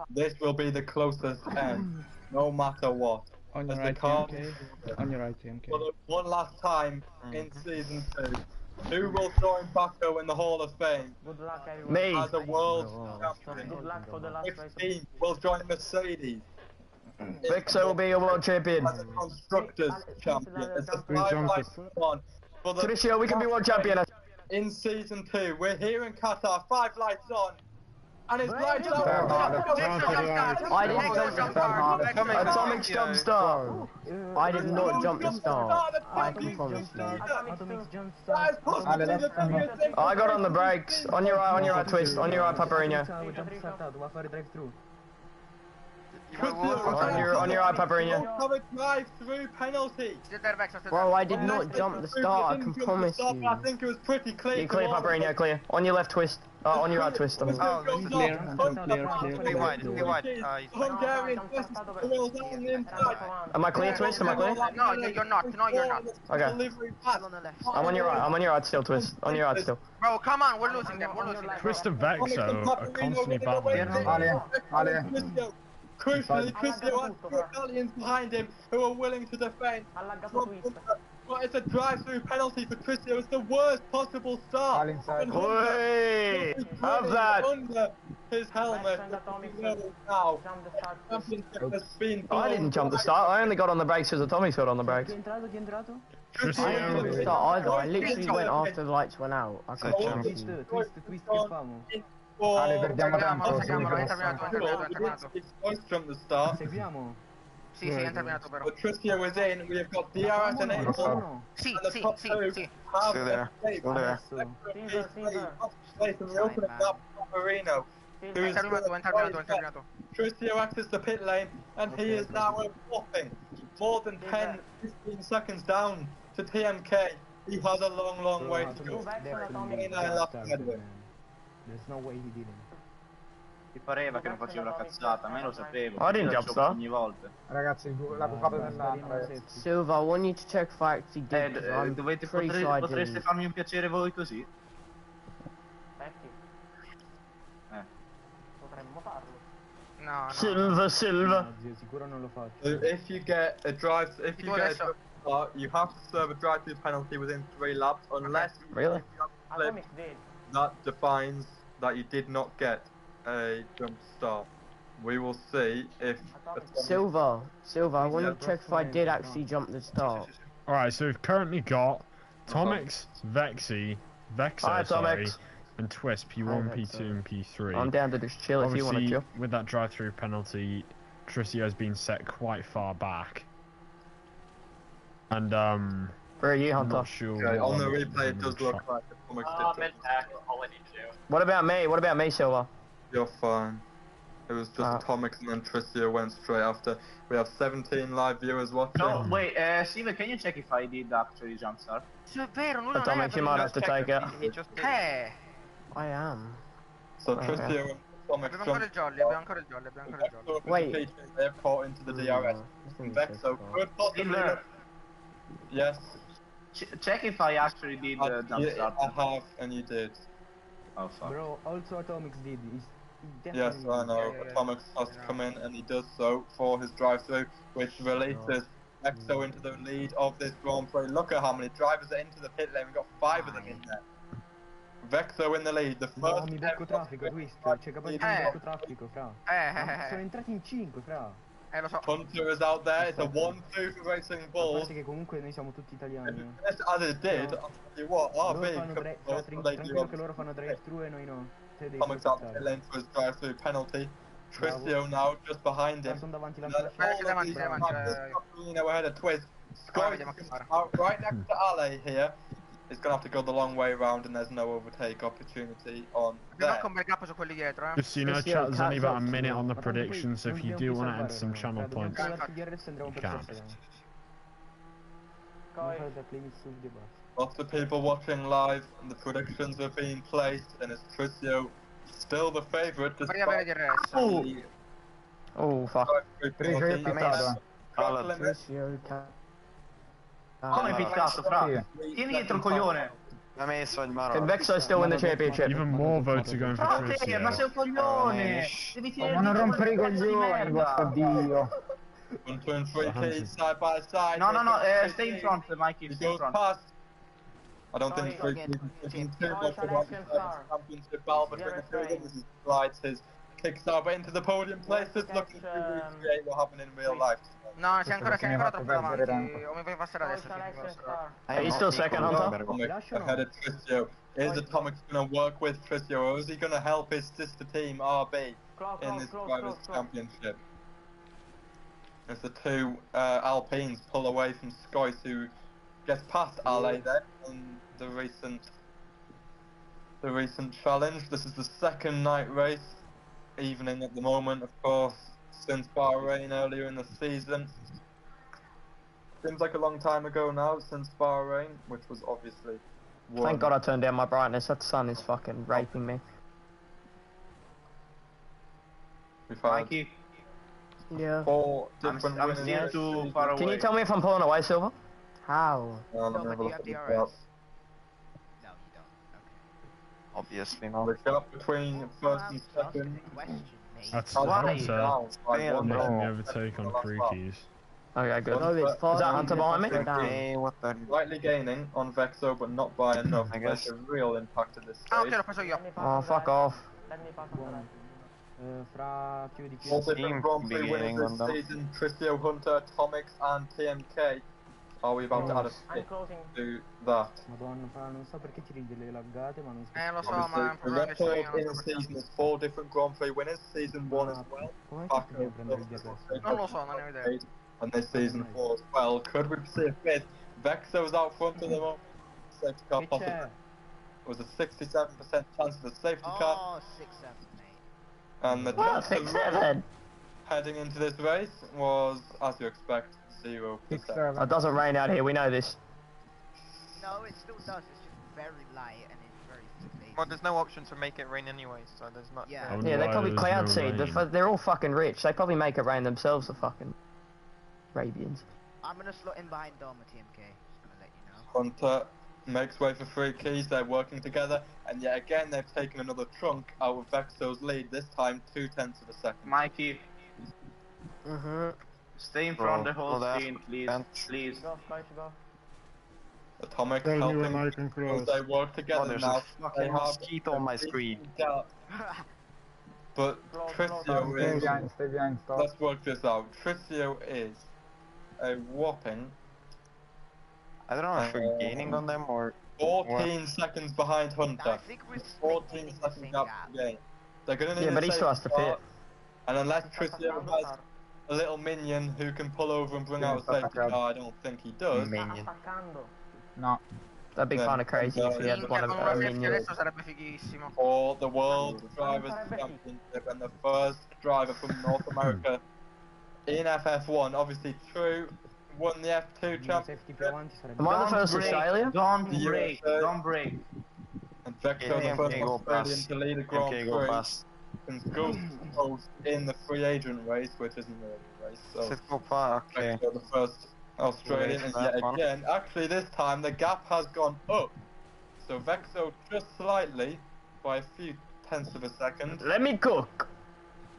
S7: This will be the closest end, no matter what.
S10: On your
S7: As the
S10: right,
S7: car
S10: TMK. On your right, TMK.
S7: for the one last time in Season 2. Who will join Baku in the Hall of Fame
S11: Good luck, everyone.
S1: Me.
S7: as a world champion?
S11: Good luck for the last
S7: Which
S11: race.
S7: team will join Mercedes
S1: Vixo will be a world champion.
S7: as a constructors champion? It's a 5-light one for the
S1: Tricio, we can be world champion.
S7: in Season 2. We're here in Qatar, 5 lights on. And it's lights out.
S1: I didn't Atomic jump start. I did not jump the start. I can promise you.
S3: Atomic jump start.
S1: I got on the brakes. On your right, Twist. On your right, Paparino.
S3: Jump startato, va a fare drive through.
S1: On your right, Paparino.
S7: Have a drive-through penalty.
S1: Bro, I did not jump the start. I can promise you.
S7: I think it was pretty clear.
S1: You clear, Paparino, clear. On your left, Twist. On your right, Twist.
S5: Oh, this is clear. Stay wide, stay wide.
S7: Hungarian on the inside.
S1: Am I clear, Twist? Am I clear?
S6: No, you're not. No, you're not.
S1: Okay.
S7: Delivery pass.
S1: I'm on your right. I'm on your right still, Twist. On your right still.
S6: Bro, come on, we're losing them.
S4: Twist and Vexo are constantly battling.
S9: Ale.
S7: Crucially, Christio has 2 Italians behind him who are willing to defend. But it's a drive-through penalty for Christio. It's the worst possible start.
S9: Ale inside.
S1: Oi! Have that!
S7: Under his helmet. Now, championship has been
S1: I didn't jump the start. I only got on the brakes because Tommy's got on the brakes.
S3: Chi è entrato?
S1: I didn't jump the start either. I literally went after the lights went out. I can't promise you.
S3: Twist che famo?
S9: Ale, perdiamo tempo.
S7: From the start.
S3: Seguiamo.
S6: Sì, è terminato però.
S7: But Tricio is in. We have got DRS and April.
S6: Sì.
S7: Still there. Still there. We're opening up Marino. who's Trisio exits the pit lane, and he is now a whopping more than 10, 15 seconds down to TMK. He has a long way to go. 29 laps ahead of him.
S3: There's no way he didn't.
S8: Ti pareva che non facevo una cazzata, ma io lo sapevo.
S1: I didn't jump start.
S8: Ogni volta.
S9: Ragazzi, la buffata dell'anno, ragazzi.
S1: Silva, I want you to check if I actually did.
S8: Potreste farmi un piacere voi così?
S11: Potremmo farlo.
S6: No.
S1: Silva.
S3: No, zio, sicuro non lo faccio.
S7: If you get a drive, you have to serve a drive-through penalty within 3 laps, unless
S1: really
S7: that defines that you did not get a jump start. We will see if
S1: Silva, I want to check if I did actually jump the start.
S4: Alright, so we've currently got Tomix, Vexo, sorry, and Twist, P1, P2, and P3.
S1: I'm down to just chill if you want to chill.
S4: With that drive-through penalty, Trisio has been set quite far back. And,
S1: where are you,
S4: I'm
S1: Hunter?
S4: not sure.
S7: Okay, on the replay it does look like the Tomix did.
S1: What about me, Silva?
S7: You're fine. It was just Tomix and then Trisio went straight after. We have 17 live viewers watching.
S8: No, wait, Steven, can you check if I did actually jump start?
S6: È vero, non
S1: Tomix, you might have to take it.
S6: I
S1: am.
S7: So Trisio and Tomix
S6: abbiamo ancora il jolly.
S7: Wait. They're caught into the DRS. Vexo could possibly... Yes.
S8: Check if I actually did jump start.
S7: I have, and you did.
S8: Oh fuck.
S3: Bro, also Atomics did.
S7: Yes, I know. Atomics has to come in, and he does so for his drive-through, which releases Vexo into the lead of this Grand Prix. Look at how many drivers are into the pit lane. We've got 5 of them in there. Vexo in the lead. The first.
S3: mi becco traffico, Twist. C'è capacità di becco traffico, fra. Sono entrati in 5, fra.
S6: Lo so.
S7: Hunter is out there. It's a 1-2 for Racing Bulls.
S3: A parte che comunque noi siamo tutti italiani.
S7: As it did, I'll tell you what.
S3: Tranquillo che loro fanno drive-thru e noi no.
S7: Tomix out the lane for his drive-through penalty. Trisio now just behind him.
S3: Sono davanti
S6: davanti.
S7: Ahead of Twist. Right next to Ale here. He's gonna have to go the long way around, and there's no overtake opportunity on there.
S4: Just so you know, chat, there's only about a minute on the prediction, so if you do want to add some channel points, you can.
S7: Lots of people watching live, and the predictions are being placed, and it's Trisio still the favourite.
S1: Oh fuck.
S8: Come piccato, fra? Tieni dietro il coglione.
S1: Ha messo il Maroc. Vexo is still in the championship.
S4: Even more votes are going for Trisio.
S8: Ma sei un coglione!
S9: Ma non rompere i coglioni, oddio.
S7: 1, 2, and 3 keys side by side.
S8: No, stay in front, Mikey. Stay in front.
S7: I don't think Three Keys is too much about the championship battle between the 2 of them as he slides his Kickstarter into the podium places, looking to recreate what happened in real life.
S6: No, sei ancora troppo davanti. O mi vuoi passare adesso?
S1: He's still second, Hunter.
S7: Ahead of Trisio. Is Atomic going to work with Trisio, or is he going to help his sister team RB in this Drivers' Championship? As the 2 Alpines pull away from Skois, who gets past Ale then in the recent challenge. This is the second night race, evening at the moment, of course, since Bahrain earlier in the season. Seems like a long time ago now since Bahrain, which was obviously won.
S1: Thank God I turned down my brightness. That sun is fucking raping me.
S7: We've had
S8: Mikey.
S1: Yeah.
S7: 4 different
S8: I'm
S7: winners.
S8: still too far away.
S1: Can you tell me if I'm pulling away, Silva? How?
S2: Silva, do you have DRS? No, you don't. Okay.
S12: Obviously not.
S7: The gap between first and second.
S4: That's Hunter making the overtake on Free Keys.
S1: Okay, good. Is that Hunter behind me?
S7: Slightly gaining on Vexo, but not by enough. I guess a real impact at this stage.
S1: Oh, fuck off.
S3: Fra chiudi.
S7: All different Grand Prix winners this season: Trisio, Hunter, Tomix, and TMK. Are we about to add a stick to that?
S3: Madonna, fra, non so perché tiri delle laggate, ma non
S6: lo so, ma è un
S7: The
S6: problema che c'ho
S7: record in
S6: io.
S7: the season is 4 different Grand Prix winners. Season 1 as well.
S3: Come fai a prendere il DRS?
S6: Non lo so, non ne ho idea.
S7: And this season 4 as well. Could we see a fifth? Vexo's out front at the moment. Safety car possible. It was a 67% chance of the safety car.
S2: Oh, 6-7, mate.
S7: And the
S1: Well,
S7: chance of
S1: 6-7.
S7: heading into this race was, as you expect, 0%.
S9: 6-7.
S1: It doesn't rain out here, we know this.
S2: No, it still does. It's just very light and it's very late.
S5: Well, there's no option to make it rain anyway, so there's not.
S2: Yeah.
S1: Yeah, they probably cloud seed. They're all fucking rich. They probably make it rain themselves, the fucking Arabians.
S2: I'm gonna slot in behind Dom at TMK. Just gonna let you know.
S7: Hunter makes way for 3 keys. They're working together, and yet again they've taken another chunk out of Vexo's lead. This time 0.2 of a second.
S8: Mikey, stay in front of the whole
S5: Hold
S8: screen, please. Please.
S11: Go, guys, go.
S7: Atomic
S4: Tell me
S7: helping
S4: when I can cross.
S7: as they work together
S5: there's
S7: now.
S5: a fucking mosquito on my screen.
S7: But Tricio
S9: Stay
S7: is.
S9: behind, stop.
S7: Let's work this out. Tricio is a whopping.
S5: I don't know if we're gaining on them or.
S7: 14 seconds behind Hunter.
S2: I think we're
S7: 14
S2: maintaining the
S7: seconds
S2: same
S7: gap
S2: gap.
S7: to gain. They're gonna need
S1: Yeah,
S7: a
S1: but he's
S7: safe
S1: still has to
S7: start,
S1: pit.
S7: and unless Tricio has a little minion who can pull over and bring out a safety car, I don't think he does.
S5: Minion.
S11: Attaccando.
S9: No.
S1: That'd be kind of crazy if he had
S6: Minchia,
S1: one of
S6: con una
S1: a
S6: safety
S1: minion.
S6: adesso sarebbe fighissimo.
S7: For the World Drivers' Championship and the first driver from North America in FF1, obviously True won the F2 championship.
S1: Am I the first Australia?
S8: Don't
S7: The
S8: break,
S7: USA.
S8: don't break.
S7: And Vector, the first
S5: go
S7: Australian
S5: fast.
S7: to lead a Grand
S5: Okay,
S7: Prix.
S5: go fast.
S7: And Ghost Coast in the free agent race, which isn't really a race. So
S5: Let's go fast. Okay.
S7: Vector, the first Australian, and yet again, actually this time the gap has gone up. So Vexo just slightly, by a few tenths of a second.
S1: Let me cook.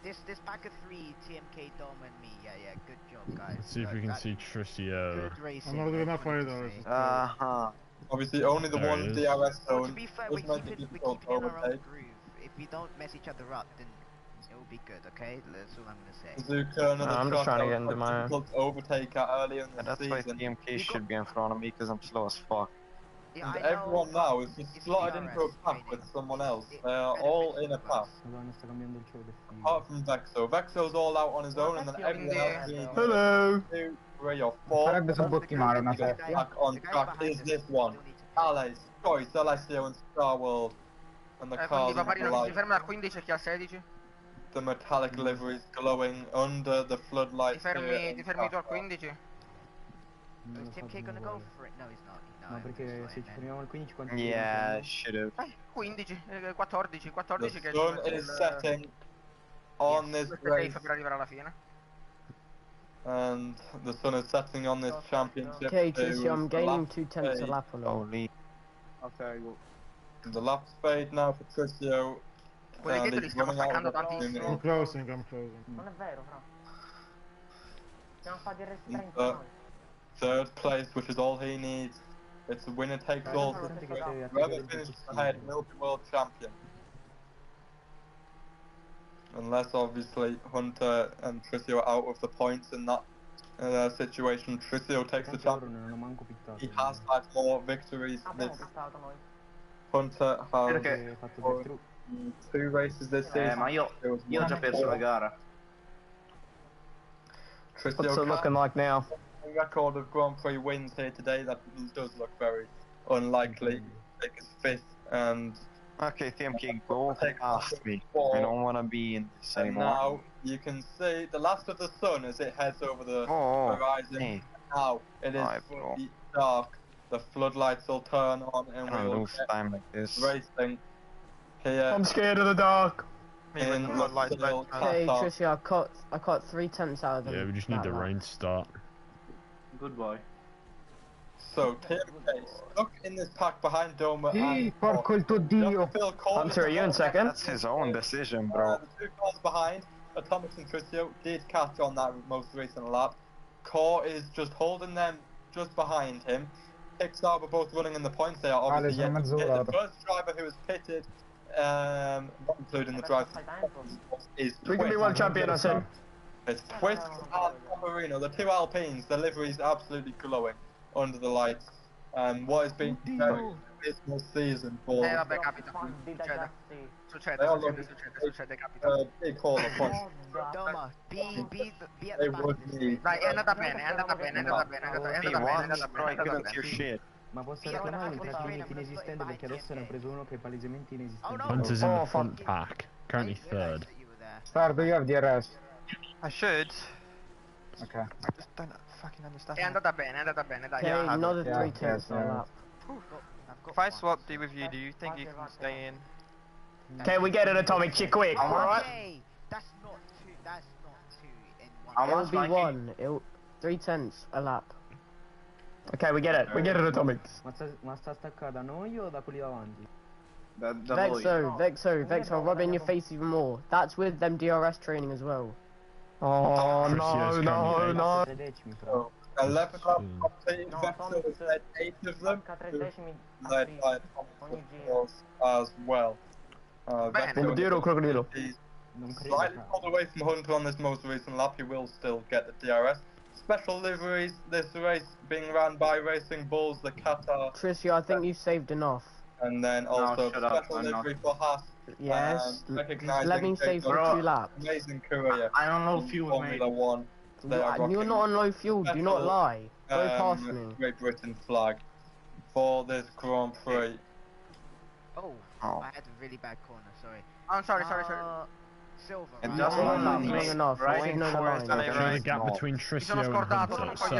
S2: This pack of 3, TMK, Dom, and me. Yeah, good job, guys.
S4: Let's see if we can see Tricio.
S2: Good racing.
S10: I'm not gonna
S2: I just wanted
S10: fight
S2: to
S10: those.
S2: say.
S7: Obviously only the
S4: There
S7: one
S4: it is.
S7: DRS
S2: So
S7: zone
S2: to be fair,
S7: does
S2: we're
S7: make it
S2: keeping
S7: difficult to
S2: in our own
S7: overtake.
S2: groove. If we don't mess each other up, then it will be good, okay? That's all I'm gonna say.
S7: Zuka, another
S1: I'm just
S7: truck
S1: trying to
S7: that
S1: get into
S7: was
S1: my-
S7: difficult to overtake at earlier in the
S5: That's why
S7: season.
S5: TMK should be in front of me because I'm slow as fuck.
S2: Yeah,
S7: And
S2: I know,
S7: everyone
S2: but
S7: now is just
S2: it's
S7: slotted into a
S2: DRS
S7: path
S2: training.
S7: with someone else.
S2: It
S7: They are all
S2: benefits
S7: in a
S2: all of
S7: path.
S2: us.
S7: Apart from Vexo. Vexo's all out on his own, and then everyone else needs
S1: Hello.
S7: 2, 3 or 4.
S9: Sarebbe subottimare una
S7: Get
S9: serie.
S7: back on track is this one. Alex, Joyce, Alessio and Star World. And the
S6: Quindi
S7: cars in the
S6: Paparino si
S7: light.
S6: ferma dal 15 e chi al 16?
S7: The metallic liveries glowing under the floodlights.
S6: Ti fermi tu al 15?
S2: Is TMK gonna go for it? No, he's not.
S3: No, perché se ci fermiamo al 15 quanti
S5: Yeah, should've.
S6: 15, 14
S7: The
S6: che
S7: sun is setting on this race,
S6: per arrivare alla fine.
S7: and the sun is setting on this championship.
S1: Okay,
S7: to
S1: Tricio, I'm
S7: the
S1: gaining
S7: lap
S1: 2/10 a
S7: fade.
S1: lap on him.
S5: Holy.
S8: Ok, go.
S7: The laps fade now for Tricio.
S6: Quelli
S7: and
S6: dietro li
S7: he's
S6: stiamo
S7: running out
S6: staccando
S7: of
S6: tantissimo.
S10: I'm closing, I'm closing.
S11: Non è vero, fra. Siamo fatti il restraint
S7: Uh,
S11: noi.
S7: Third place, which is all he needs. It's a winner takes all. Whoever finishes ahead will be world champion. Unless obviously Hunter and Tricio are out of the points in that situation, Tricio takes the championship. He has had more victories.
S11: Abbiamo
S7: This
S11: pistato noi.
S7: Hunter has
S8: Perché?
S7: won 2 races this season.
S8: Ma io ho già perso la gara.
S1: What's
S7: Tricio
S1: it looking like now?
S7: a record of Grand Prix wins here today. That does look very unlikely. Take his 5th, and
S5: Okay, TMK, go
S7: Take
S5: past me.
S7: 4.
S5: I don't want to be in this
S7: And
S5: anymore.
S7: now you can see the last of the sun as it heads over the
S5: Oh,
S7: horizon.
S5: hey.
S7: Now it is
S5: Alright, bro.
S7: fully dark. The floodlights will turn on, and
S5: I
S7: we
S5: don't
S7: will
S5: lose
S7: get
S5: time like this.
S7: racing here
S1: I'm scared of the dark.
S7: in
S5: floodlights
S7: Luxor,
S1: Okay,
S7: Qatar.
S1: Tricio, I caught 3/10 out of them.
S4: Yeah, we just need the rain to start.
S8: Good boy.
S7: So TMK stuck in this pack behind Doma and
S9: Porco il tuo dio.
S7: Phil Collins.
S1: Hunter, are you in second?
S5: That's his own decision, bro.
S7: The 2 cars behind, Atomic and Tricio did catch on that most recent lap. Core is just holding them just behind him. Pixar were both running in the points. They are obviously
S9: sono
S7: yet to pit.
S9: mezz'ora.
S7: The first driver who was pitted, not including the driver, is
S1: We can be
S7: Twist.
S1: world champion, I said.
S7: It's Twist and Paparino, the 2 Alpines. The liveries absolutely glowing under the lights. What has been a very abysmal season for
S6: Vabbè, capita. Succede, capita.
S7: big haul of points.
S2: Doma, be at
S7: They
S2: the back
S7: would
S2: of this
S7: need.
S2: thing.
S6: Dai, è andata bene, è andata bene, è andata bene, è andata
S5: Hey,
S6: bene, è
S5: what?
S6: andata
S5: Bro, I
S6: bene.
S5: couldn't hear shit.
S3: Ma posso
S2: Io
S3: reclamare un
S2: ora
S3: track
S2: faccio
S3: limit
S2: bene,
S3: inesistente
S2: ma
S3: perché adesso ne
S2: vai
S3: hanno preso uno che è palesemente inesistente.
S2: Oh, no.
S4: Hunter's in the
S1: Oh,
S4: front pack, currently
S2: I didn't realise
S4: third.
S2: that you were there.
S9: Star, do you have DRS?
S5: I should.
S9: Okay.
S5: I just don't fucking understand.
S6: È andata bene, dai.
S1: Okay, another 3 tenths a lap.
S5: If I swap with you, do you think you can stay in?
S1: Okay, we get an atomic chip quick. Alright.
S2: That's not two in one.
S1: It'll be one. 3 tenths a lap. Okay, we get it. We get an atomic.
S3: Ma sta staccata da noi o da quelli davanti?
S1: Vexo, rub in your face even more. That's with them DRS training as well.
S7: Oh, no.
S3: 11
S7: lap completed, Vexo has led 8 of them, led by Thomas as well.
S1: Crocodilo.
S7: He's slightly pulled away from Hunter on this most recent lap, he will still get the DRS. Special liveries, this race being ran by Racing Bulls, the Qatar.
S1: Tricio, I think you saved enough.
S7: And then also special livery for Haas.
S1: Yes,
S7: recognizing
S1: let me save for 2 laps.
S7: Amazing career.
S8: I don't know fuel, mate.
S7: Formula 1.
S1: You're not on low fuel, do not lie. Go past me.
S7: Great Britain flag for this Grand Prix.
S2: Oh, I had a really bad corner, sorry.
S6: I'm sorry.
S2: Silver.
S8: And
S1: Not enough, right? No line.
S4: Show the gap between Tricio and Hunter. So,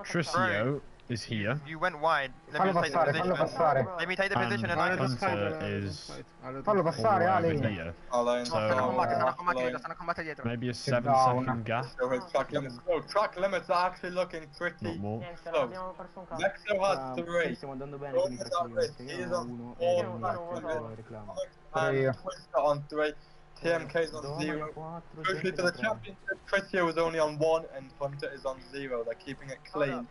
S4: Tricio is here.
S5: You went wide. Let me take the position. Let me take the position and I
S4: Hunter is
S9: Fallo passare,
S4: over
S9: Ale.
S4: here.
S6: Stanno combattendo dietro.
S4: Maybe a 7-second gap.
S7: Track limits are actually looking pretty
S4: Not more.
S7: close. Vexo has 3.
S3: Stiamo andando bene con i
S7: He is on 4. Twister on 3. TMK's on 0. Crucially for the championship, Tricio is only on 1 and Hunter is on 0. They're keeping it clean.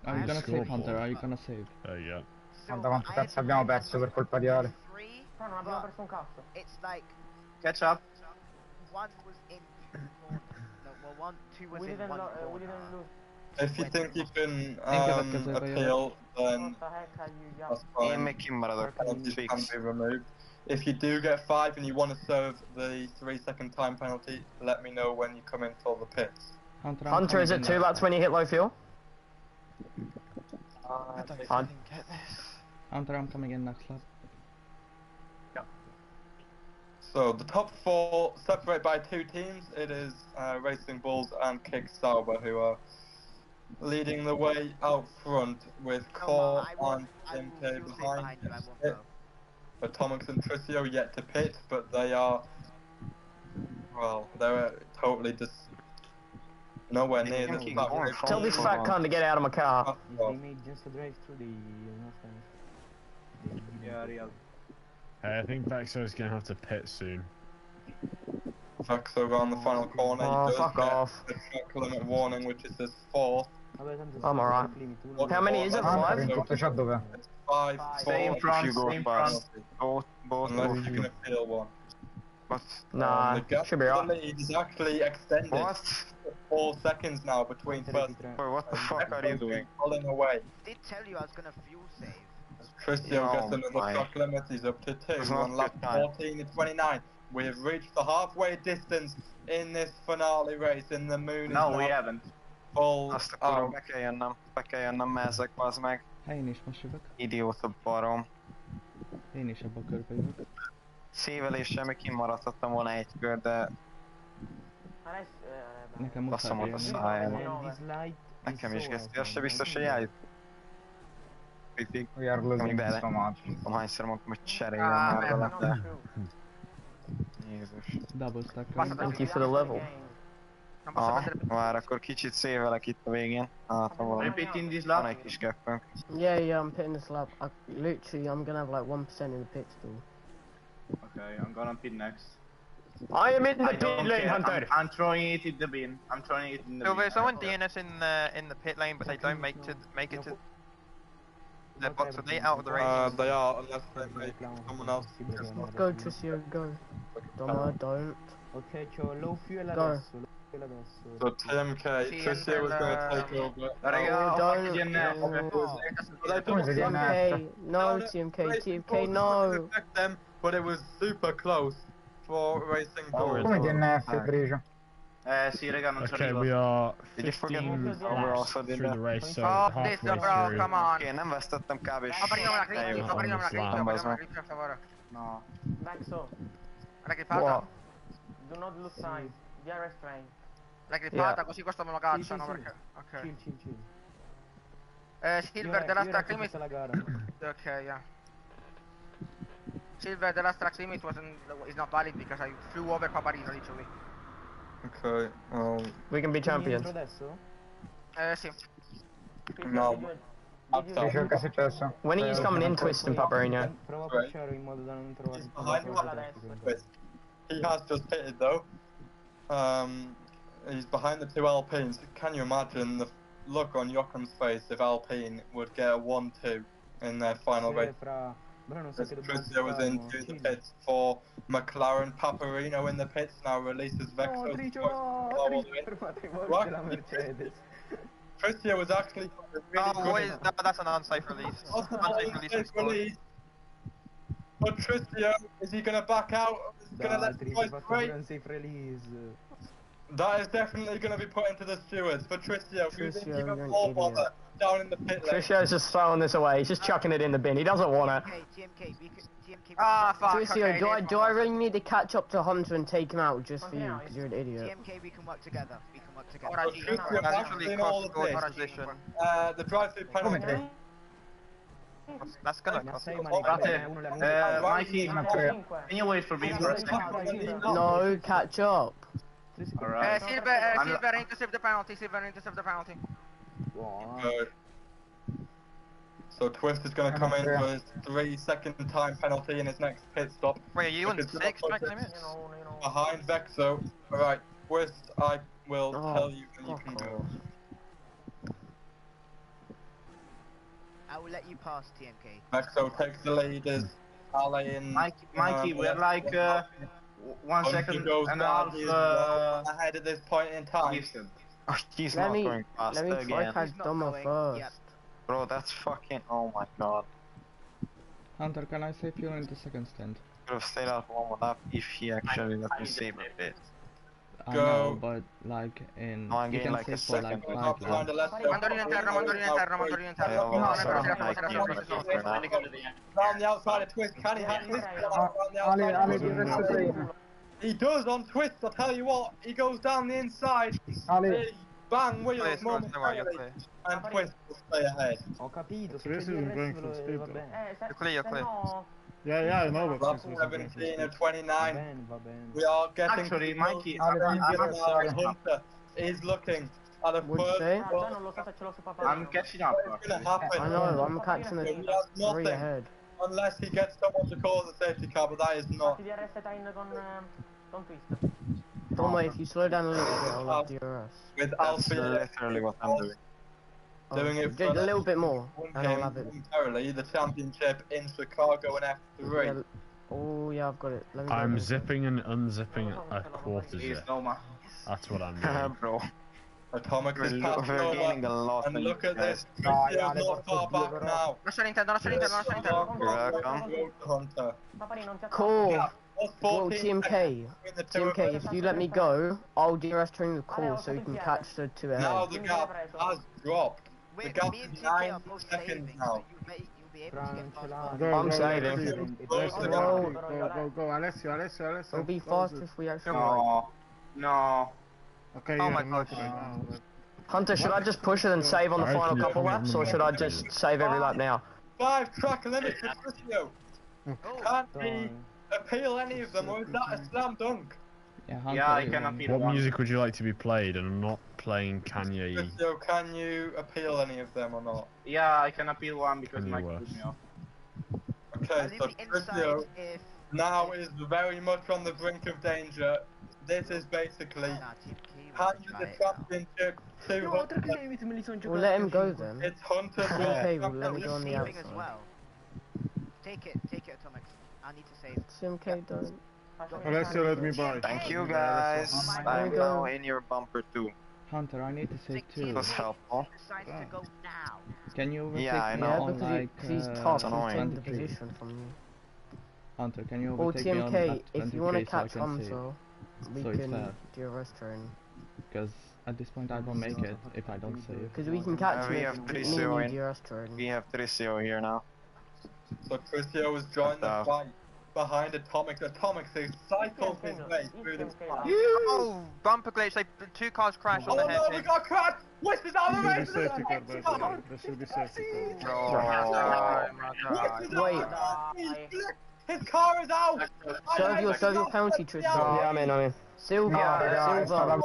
S10: Are you gonna save, Hunter? Are you gonna save?
S4: Yeah.
S9: Guarda quanto cazzo abbiamo perso per colpa di Ale.
S11: No, non abbiamo perso un cazzo.
S2: It's like
S8: Catch up.
S2: one was in two was
S11: We
S2: in
S11: didn't
S2: one
S11: lose.
S7: If you think you can appeal, then that's fine. Penalties can be removed. If you do get 5 and you want to serve the 3-second time penalty, let me know when you come in for the pits.
S1: Hunter, is it 2 laps when you hit low fuel?
S5: I don't fucking get this.
S10: Hunter, I'm coming in next lap.
S7: So the top 4 separate by 2 teams. It is Racing Bulls and Kick Sauber who are leading the way out front with Core and MK behind. But Tomix and Tricio yet to pit, but they are, well, they're totally just nowhere near this platform.
S1: Tell this fat cunt to get out of my car.
S3: They made just a drive through the
S8: Yeah, real.
S4: Hey, I think Vexo's gonna have to pit soon.
S7: Vexo around the final corner.
S1: Oh,
S7: he does
S1: fuck
S7: get
S1: off.
S7: the track limit warning, which is his 4th.
S1: I'm alright. How many is it? 5?
S7: It's 5, 4.
S8: Stay in front, stay in front.
S7: Unless you can appeal one.
S1: Nah,
S7: the gap
S1: should be
S7: to the
S1: alright.
S7: lead is actually extended. 4 seconds now between first.
S5: What the fuck are you doing?
S7: Pulling away.
S2: I did tell you I was gonna fuel save.
S7: Tricio gets another track limit. He's up to 2 on lap 14 and 29. We have reached the halfway distance in this finale race, and the moon is
S8: No, we haven't.
S7: full
S5: Azt a kurva be kell jönnöm, mezzek, bazd meg.
S10: Én is most jövök.
S5: Idióta barom.
S10: Én is ebbe a körbe jövök.
S5: Szíveléssel még kimaradhattam volna egy kör, de
S10: Nekem muszáj
S5: basszom ott a
S10: jönni.
S5: szájában. Nekem is geszti, az se biztos, hogy eljut.
S9: We are losing so much.
S5: Nem hányszor mondtam, hogy cseréljem már vele, de... Jézus.
S10: Double stack.
S1: Thank you for the level.
S5: Már akkor kicsit szévelek itt a végén. Hát, ha valami.
S8: Repeating this
S5: Van
S8: lap.
S5: egy kis geppünk.
S1: Yeah, I'm pitting this lap. Literally, I'm gonna have like 1% in the pit still.
S8: Okay, I'm gonna pit next.
S1: I am in the
S8: I
S1: pit
S8: don't
S1: lane,
S8: care.
S1: Hunter.
S8: I'm throwing it in the bin. I'm throwing it in the
S5: So
S8: bin.
S5: there's someone DNS in the pit lane, but they don't make it to the box. Are they out of the race?
S7: They are, unless they make someone else.
S1: Go, Tricio, go. Don't.
S3: Ok, c'ho low fuel
S1: Go.
S3: adesso. Low fuel adesso.
S7: So TMK, Tricio was going to take over.
S8: Raga, ho fatto DNF.
S1: TMK, no, TMK, no.
S7: Them, but it was super close for Racing Bulls.
S9: Come DNF, Grigio?
S8: Sì, raga, non ci
S4: Okay,
S8: arrivo.
S4: we are 15 laps through the race, so
S6: Oh,
S4: halfway
S6: this bro,
S4: through.
S6: come on.
S5: Oké, nem vesztettem kb.
S6: Fa prima una clip, fa prima una clip,
S5: Bazd meg.
S6: per favore.
S8: No.
S11: Vexo.
S6: La grippata.
S11: Do not lose time. DRS train.
S6: La grippata, così questo me lo cacciano perché. Ok.
S3: Chill.
S6: Silver, the last track limit. Ok, yeah. Silver, the last track limit is not valid because I flew over Paparino literally.
S7: Okay,
S1: we can be champions.
S6: Sì.
S7: No.
S9: Che è successo?
S1: When are you coming in, Twist and Paparino?
S3: Prova a pushare in modo da non trovare
S7: He has just hit it though. He's behind the two Alpines. Can you imagine the look on Jocham's face if Alpine would get a 1-2 in their final race? Trisio was into the pits for McLaren. Paparino in the pits now releases Vexo. Trisio was actually really good.
S5: That's an unsafe release.
S7: Unsafe release. But Trisio, is he going to back out? Is he going to let the boys break? That is definitely going to be put into the stewards for Trisio. Who's even more bother down in the pit lane.
S1: Trisio's just throwing this away. He's just chucking it in the bin. He doesn't want it.
S6: Fuck.
S1: Trisio,
S6: Okay,
S1: do I really need to catch up to Hunter and take him out just for you? Because you're an idiot.
S2: TMK, we can work together.
S7: The drive-through penalty.
S5: That's gonna cost
S8: Mikey, can you wait for me for a second?
S1: No, catch up.
S8: Alright.
S6: Silver, I need to save the penalty.
S7: So Twist is going to come in for his 3-second time penalty in his next pit stop.
S5: Wait, are you on 6 track limits?
S7: Behind Vexo. Alright, Twist, I will tell you when you can go.
S2: I will let you pass, TMK.
S7: Vexo takes the lead as Ale in...
S8: Mikey, we're like 1 second and a half
S7: ahead at this point in time.
S10: He's not going fast again.
S1: Let me try catch Domo first.
S2: Yep.
S10: Bro, that's fucking... Oh my god.
S3: Hunter, can I save you in the second stand?
S10: Could have stayed out one more lap if he actually let me save a bit.
S3: I know, but like in...
S10: No, I'm getting like a second.
S6: Mandolino interno.
S7: Round the outside of Twist, can he handle this? He does on Twist, I'll tell you what, he goes down the inside, bang, wheels momentarily, and Twist will stay ahead.
S3: Ho capito,
S4: This isn't going full speed though.
S5: You're clear.
S4: Yeah, I know, but
S7: Lap 17 of 29,
S3: va bene.
S7: we are getting...
S8: Actually, Mikey,
S7: Hunter is looking at a
S1: What'd you say?
S8: I'm catching up.
S7: What's going to happen?
S1: I know, I'm catching
S7: He
S1: the
S7: has
S1: 3
S7: nothing
S1: ahead.
S7: unless he gets someone to call the safety car, but that is not.
S1: Domo, if you slow down a little bit, I'll have DRS.
S7: With
S10: That's
S7: Alfie
S10: literally what I'm doing.
S7: doing it
S1: Just
S7: for
S1: a little bit more, and I'll have it.
S7: momentarily, the championship in Chicago and F3.
S1: Yeah, oh yeah, I've got it. Let me
S4: I'm
S1: go.
S4: zipping and unzipping a quarter zip. That's what I'm doing.
S10: Bro,
S7: Atomic is
S10: we're
S7: passing
S10: gaining a
S7: over,
S10: lot.
S7: and look at this,
S1: No,
S7: Christian's not far back now.
S6: Lascia l'interno.
S7: Hunter.
S1: Cool.
S7: What's
S1: Well,
S7: 14
S1: TMK,
S7: between the two of
S1: TMK,
S7: us?
S1: if you let me go, I'll DRS train the call so you can catch the 2 ahead.
S7: Now the gap has dropped. The gap
S2: Me and
S7: is
S2: TMK
S7: 9
S2: are both
S7: seconds
S2: saving,
S7: now.
S2: so you'll be able to get past.
S1: I'm saving.
S4: Go, Alessio.
S1: It'll be fast if we actually...
S8: No.
S4: Okay,
S5: Oh my god.
S1: Hunter, should I just push it and save on the final couple laps, or should I just save every lap now?
S7: 5 track limit for Trisio. Can't he appeal any of them, or is that a slam dunk?
S8: Yeah, I can appeal
S4: What
S8: one.
S4: music would you like to be played? And I'm not playing Kanye.
S7: Trisio, can you appeal any of them or not?
S8: Yeah, I can appeal one because
S4: Can you
S8: Mike
S4: work?
S8: put me off.
S7: Okay, so Trisio now is very much on the brink of danger. This is basically handing the championship to Hunter.
S1: We'll let him go then.
S7: It's Hunter.
S1: Okay, we'll let him go on the
S2: Saving as
S1: outside.
S2: well. Take it, Atomics. I need to save.
S1: TMK don't.
S4: Alessio, let me by.
S10: Thank you guys. I'm now in your bumper too.
S3: Hunter, I need to save
S10: It
S3: too.
S10: was helpful.
S2: Decides to go now.
S3: Can you overtake
S10: Yeah, I
S3: me
S10: know.
S1: Yeah,
S3: on
S1: because
S3: like
S1: he's top, he's
S10: annoying.
S1: taking the position from you.
S3: Hunter, can you
S1: Or
S3: overtake me on
S1: TMK,
S3: lap
S1: if you want to
S3: 23 so I
S1: catch
S3: can save?
S1: Hunter, we
S3: So it's
S1: can
S3: fair.
S1: DRS train.
S3: Because at this point I won't make it if I don't save.
S1: Because we can catch
S10: we
S1: him
S10: have
S1: if
S10: three
S1: me and
S10: zero
S1: you
S10: in.
S1: DRS train.
S10: We have Trisio here now.
S7: So Trisio has joined the
S10: What the-
S7: fight. behind Atomic. Atomic, so he cycles his way through this car.
S6: Oh, bumper glitch. They two cars crashed on the head.
S7: Oh no, we got crashed! West is out of the race!
S4: Safety car, by the way. There should be safety car.
S1: Wait.
S7: His car is out!
S1: Serve your penalty, Tristan.
S9: Yeah, I'm in.
S1: Silver, I'm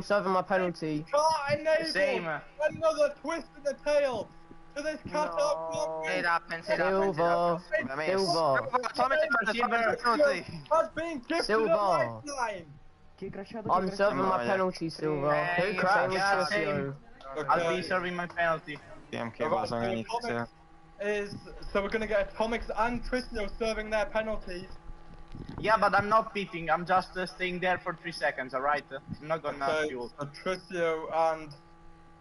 S1: serving my penalty.
S8: Same.
S7: Another twist in the tail! To this Qatar
S6: It happens,
S1: Silver.
S7: has been gifted a lifeline!
S1: I'm serving my penalty, Silver.
S8: Who crashed? I'll be serving my penalty.
S7: So we're gonna get Atomics and Tristio serving their penalties.
S8: Yeah, but I'm not pitting. I'm just staying there for 3 seconds, alright? I'm not gonna fuel.
S7: So Tristio and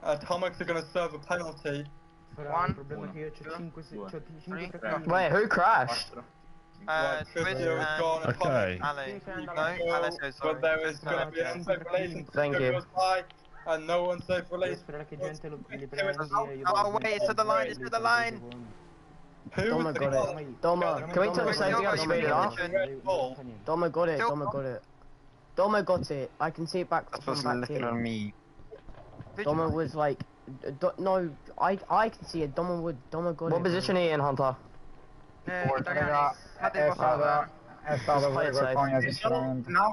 S7: Atomics are gonna serve a penalty.
S1: Wait, who crashed?
S7: Tristio is gone.
S4: Okay.
S7: But there is gonna be a safe relation.
S1: Thank you.
S7: And no one safe relation.
S6: Oh wait, it's to the line, it's to the line!
S1: Doma got it. Doma, can we tell the safety guy to speed it up? Doma got it, Doma got it. Doma got it. I can see it back from back here. Doma was like, no, I can see it. Doma got it. What position are you in, Hunter?
S8: Now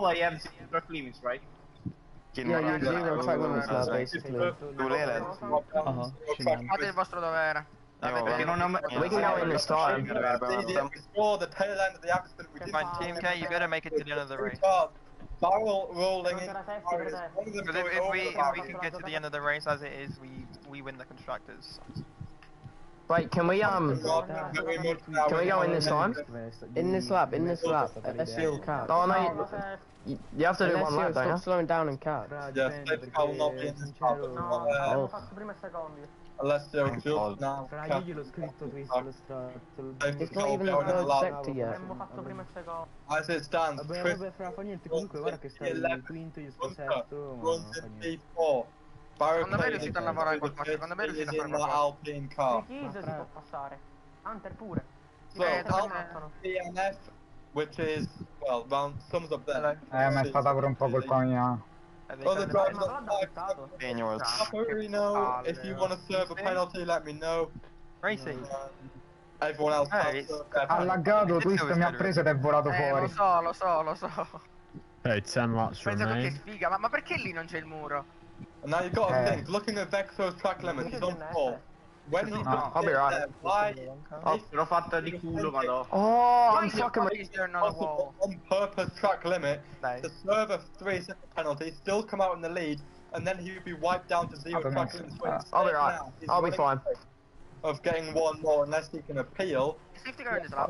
S8: I have 0 track limits, right?
S1: Yeah, you're 0 track limits now, basically.
S6: Fate il vostro dovere.
S1: We can go in this time.
S7: Before the tail end of the accident, we
S6: Come on, Team K, you better make it to the end of the race.
S7: Barrel rolling in.
S6: Because if we can get to the end of the race as it is, we win the constructors.
S1: Wait, can we go in this time? In this lap, SEO cap. Oh no, you have to do one lap, don't you? Stop slowing down and cap.
S7: Yeah, I will not be in this car. Unless they're just now.
S1: It's not even the third sector yet.
S7: As it stands, Chris runs in P4.
S6: Secondo me è riuscito a lavorare col posto, secondo me è riuscito a fare qualcosa.
S7: Alpine car.
S11: Chiesa si può passare. Hunter pure.
S7: So, DNF, which is, well, round, sums up there.
S9: Ma è stata pure un po' colpa mia.
S7: Other drivers on if you want to serve a penalty, let me know.
S6: Racing.
S7: Everyone else
S9: Ha laggato, Twist mi ha preso ed è volato fuori.
S6: Lo so.
S4: Hey, 10 laps
S6: Penso che
S4: remain.
S6: sfiga, ma perché lì non c'è il muro?
S7: And now you've got to think, looking at Vexo's track limit, he's on 4. When he's
S1: I'll be right.
S8: L'ho fatta di culo, madò.
S1: Oh, I'm fucking
S7: on purpose track limit to serve a 3-second penalty, still come out in the lead, and then he would be wiped down to 0 track limit.
S1: I'll be right. I'll be fine.
S7: Of getting one more unless he can appeal.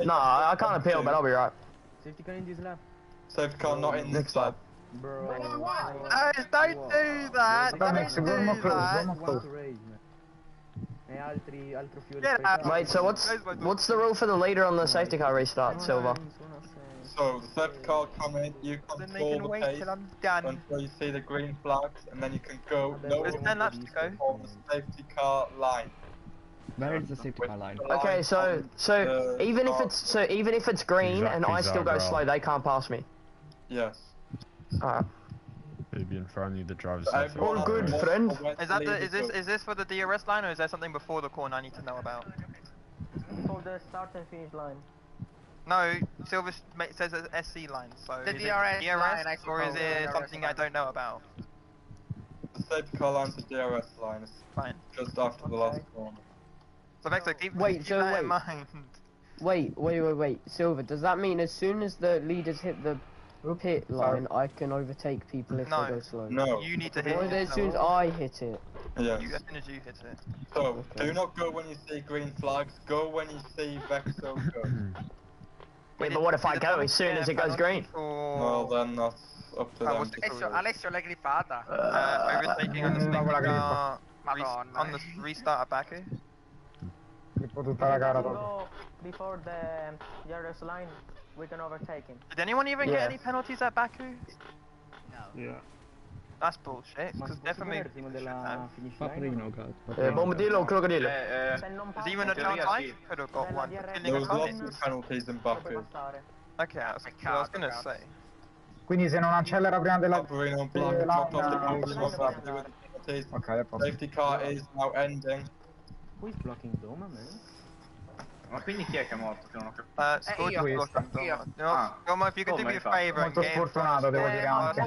S1: No, I can't appeal, but I'll be right.
S3: Safety car in this lap.
S7: Safety car not in this lap.
S3: Bro.
S6: Guys, don't do that! Don't do that!
S1: Wait, so what's the rule for the leader on the safety car restart, Silver?
S7: So the safety car come in, you control the pace until you see the green flags, and then you can go.
S6: There's 10 laps to go.
S7: On the safety car line.
S10: Where is the safety car line?
S1: Okay, so even if it's green and I still go slow, they can't pass me.
S7: Yes.
S1: Alright.
S4: Maybe in front of the driver's
S1: All good, friend.
S6: Is that is this for the DRS line, or is there something before the corner I need to know about?
S11: For the start and finish line.
S6: No, Silver says it's SC line, so the DRS line, or is it something I don't know about?
S7: The safety car line's the DRS line. It's
S6: fine.
S7: Just after the last corner.
S6: So Vexo, keep that in mind.
S1: Wait, Silver, does that mean as soon as the leaders hit the pit line, I can overtake people if they go slow?
S7: No.
S6: You need to hit it.
S1: As soon as I hit it.
S7: Yes.
S6: As soon as you hit it.
S7: So, do not go when you see green flags, go when you see Vexo go.
S1: Yeah, but what if I go as soon as it goes green?
S7: Well, then that's up to them.
S6: Alessio l'hai grippata. Overtaking on the safety on the restart at Baku.
S11: Before the DRS line, we can overtake him.
S6: Did anyone even get any penalties at Baku?
S11: No.
S3: Yeah.
S6: That's bullshit, because definitely...
S10: Paperino, cazzo.
S1: Bombadillo o crocodilo?
S6: There's even a chance I could have got one for killing
S7: There
S6: a
S7: was
S6: comic.
S7: lots of penalties in Baku.
S6: Okay, I was gonna say.
S9: Quindi se non accelera prima della...
S7: Paperino and Black dropped off the penalties.
S9: Ok, è posto.
S7: Safety car is now ending.
S3: Who is blocking Doma, man?
S8: Ma quindi chi è che è morto? Che non ho capito.
S6: Scorgio blocking Doma. Doma, if you could do me a favor and
S9: Molto
S6: get
S9: sfortunato, devo dire anche.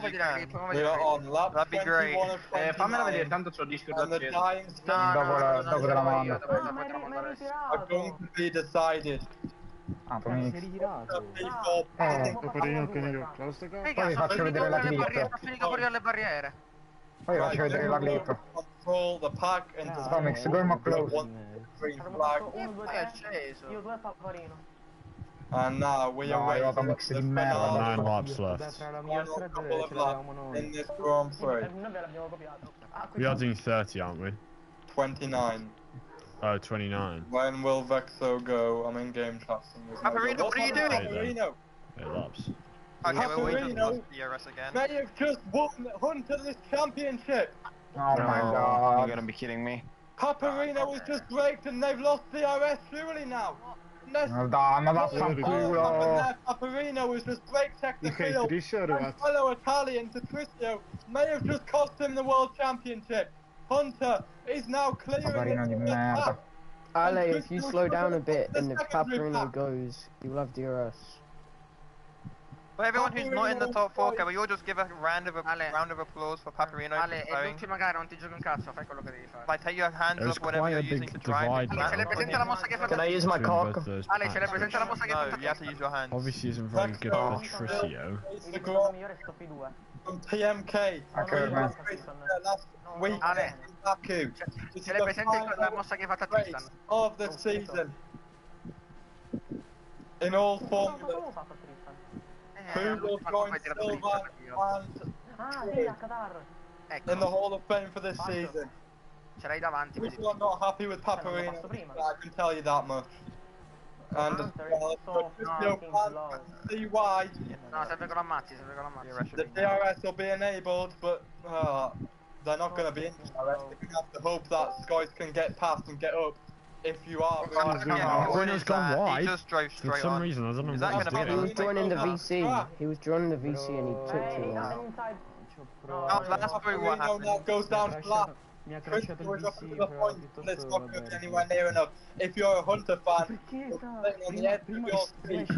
S7: We are on lap
S6: That'd be great.
S7: 21 of 29.
S8: Fammela vedere, tanto c'ho il disco
S7: And the
S8: acceso.
S7: dying
S9: Dopo te la mando.
S7: are going to be decided.
S9: Ah, tu mi...
S4: Paperino che ne
S9: Poi vi faccio vedere la clip.
S11: Finito fuori dalle barriere.
S9: Poi vi faccio vedere la clip.
S7: Control the pack and
S9: Comics, go more close.
S7: green flag.
S11: Io 2 Paparino.
S7: And now we
S9: No,
S7: are
S9: arrivato
S7: waiting
S9: mix
S7: for
S9: di
S7: the
S9: merda.
S7: finale.
S4: 9 laps left.
S7: Final couple of laps in this Grand Prix.
S11: Noi ve l'abbiamo copiato.
S4: We are doing 30, aren't we?
S7: 29.
S4: Oh, 29.
S7: When will Vexo go? I'm in game chat.
S6: Paperino, what are you doing?
S7: Paperino.
S4: 8 laps.
S6: Okay, well, we just
S7: Paperino
S6: lost the DRS again.
S7: may have just won Hunter this championship.
S9: Oh my god.
S12: Be kidding me.
S7: Paperino was just braked and they've lost DRS surely now.
S9: Madonna, vaffanculo.
S7: Paperino was just brake checked the field. And fellow Italian Patricio may have just cost him the world championship. Hunter is now clearing
S9: Paperino di
S7: the
S9: merda.
S7: path.
S1: Ale, if you slow down a bit and if Paperino goes, you will have DRS.
S6: For everyone who's not in the top 4, can we all just give a round of applause for Paperino?
S11: Ale, è l'ultima gara, non ti gioco in cazzo, fai quello che devi fare.
S6: Like, take your hands off whatever you're using to drive.
S11: Ale, ce l'hai presente la mossa che fa?
S1: Can I use my cock?
S11: Ale, ce l'hai presente la mossa che fa?
S6: No, you have to use your hands.
S4: Obviously isn't very good for Patricio.
S7: The migliore stoppi 2. From TMK. Last week in Baku.
S11: Ce l'hai presente la mossa che fa Tristan?
S7: Of the season. In all formulas. Who will join Silver and
S11: Qatar.
S7: in the Hall of Fame for this season?
S11: Ce l'hai davanti.
S7: We are not happy with Paperino, I can tell you that much. And Patricio can see why
S11: No, serve con l'ammazzi, serve con l'ammazzi.
S7: the DRS will be enabled, but they're not going to be in DRS. You're going to have to hope that Skies can get past and get up. If you are
S4: Paperino's gone wide.
S6: He just drove straight
S4: For some
S6: on.
S4: reason, I don't know
S6: Is that
S4: what he's
S6: gonna be
S1: He
S4: doing.
S1: was joining the VC. He was joining the VC and he took too long.
S6: That's probably what happened.
S7: Now goes down flat.
S3: Mi ha crashato il VC,
S7: It's not going to be anywhere near enough. If you're a Hunter fan, you're sitting on the edge of your seat.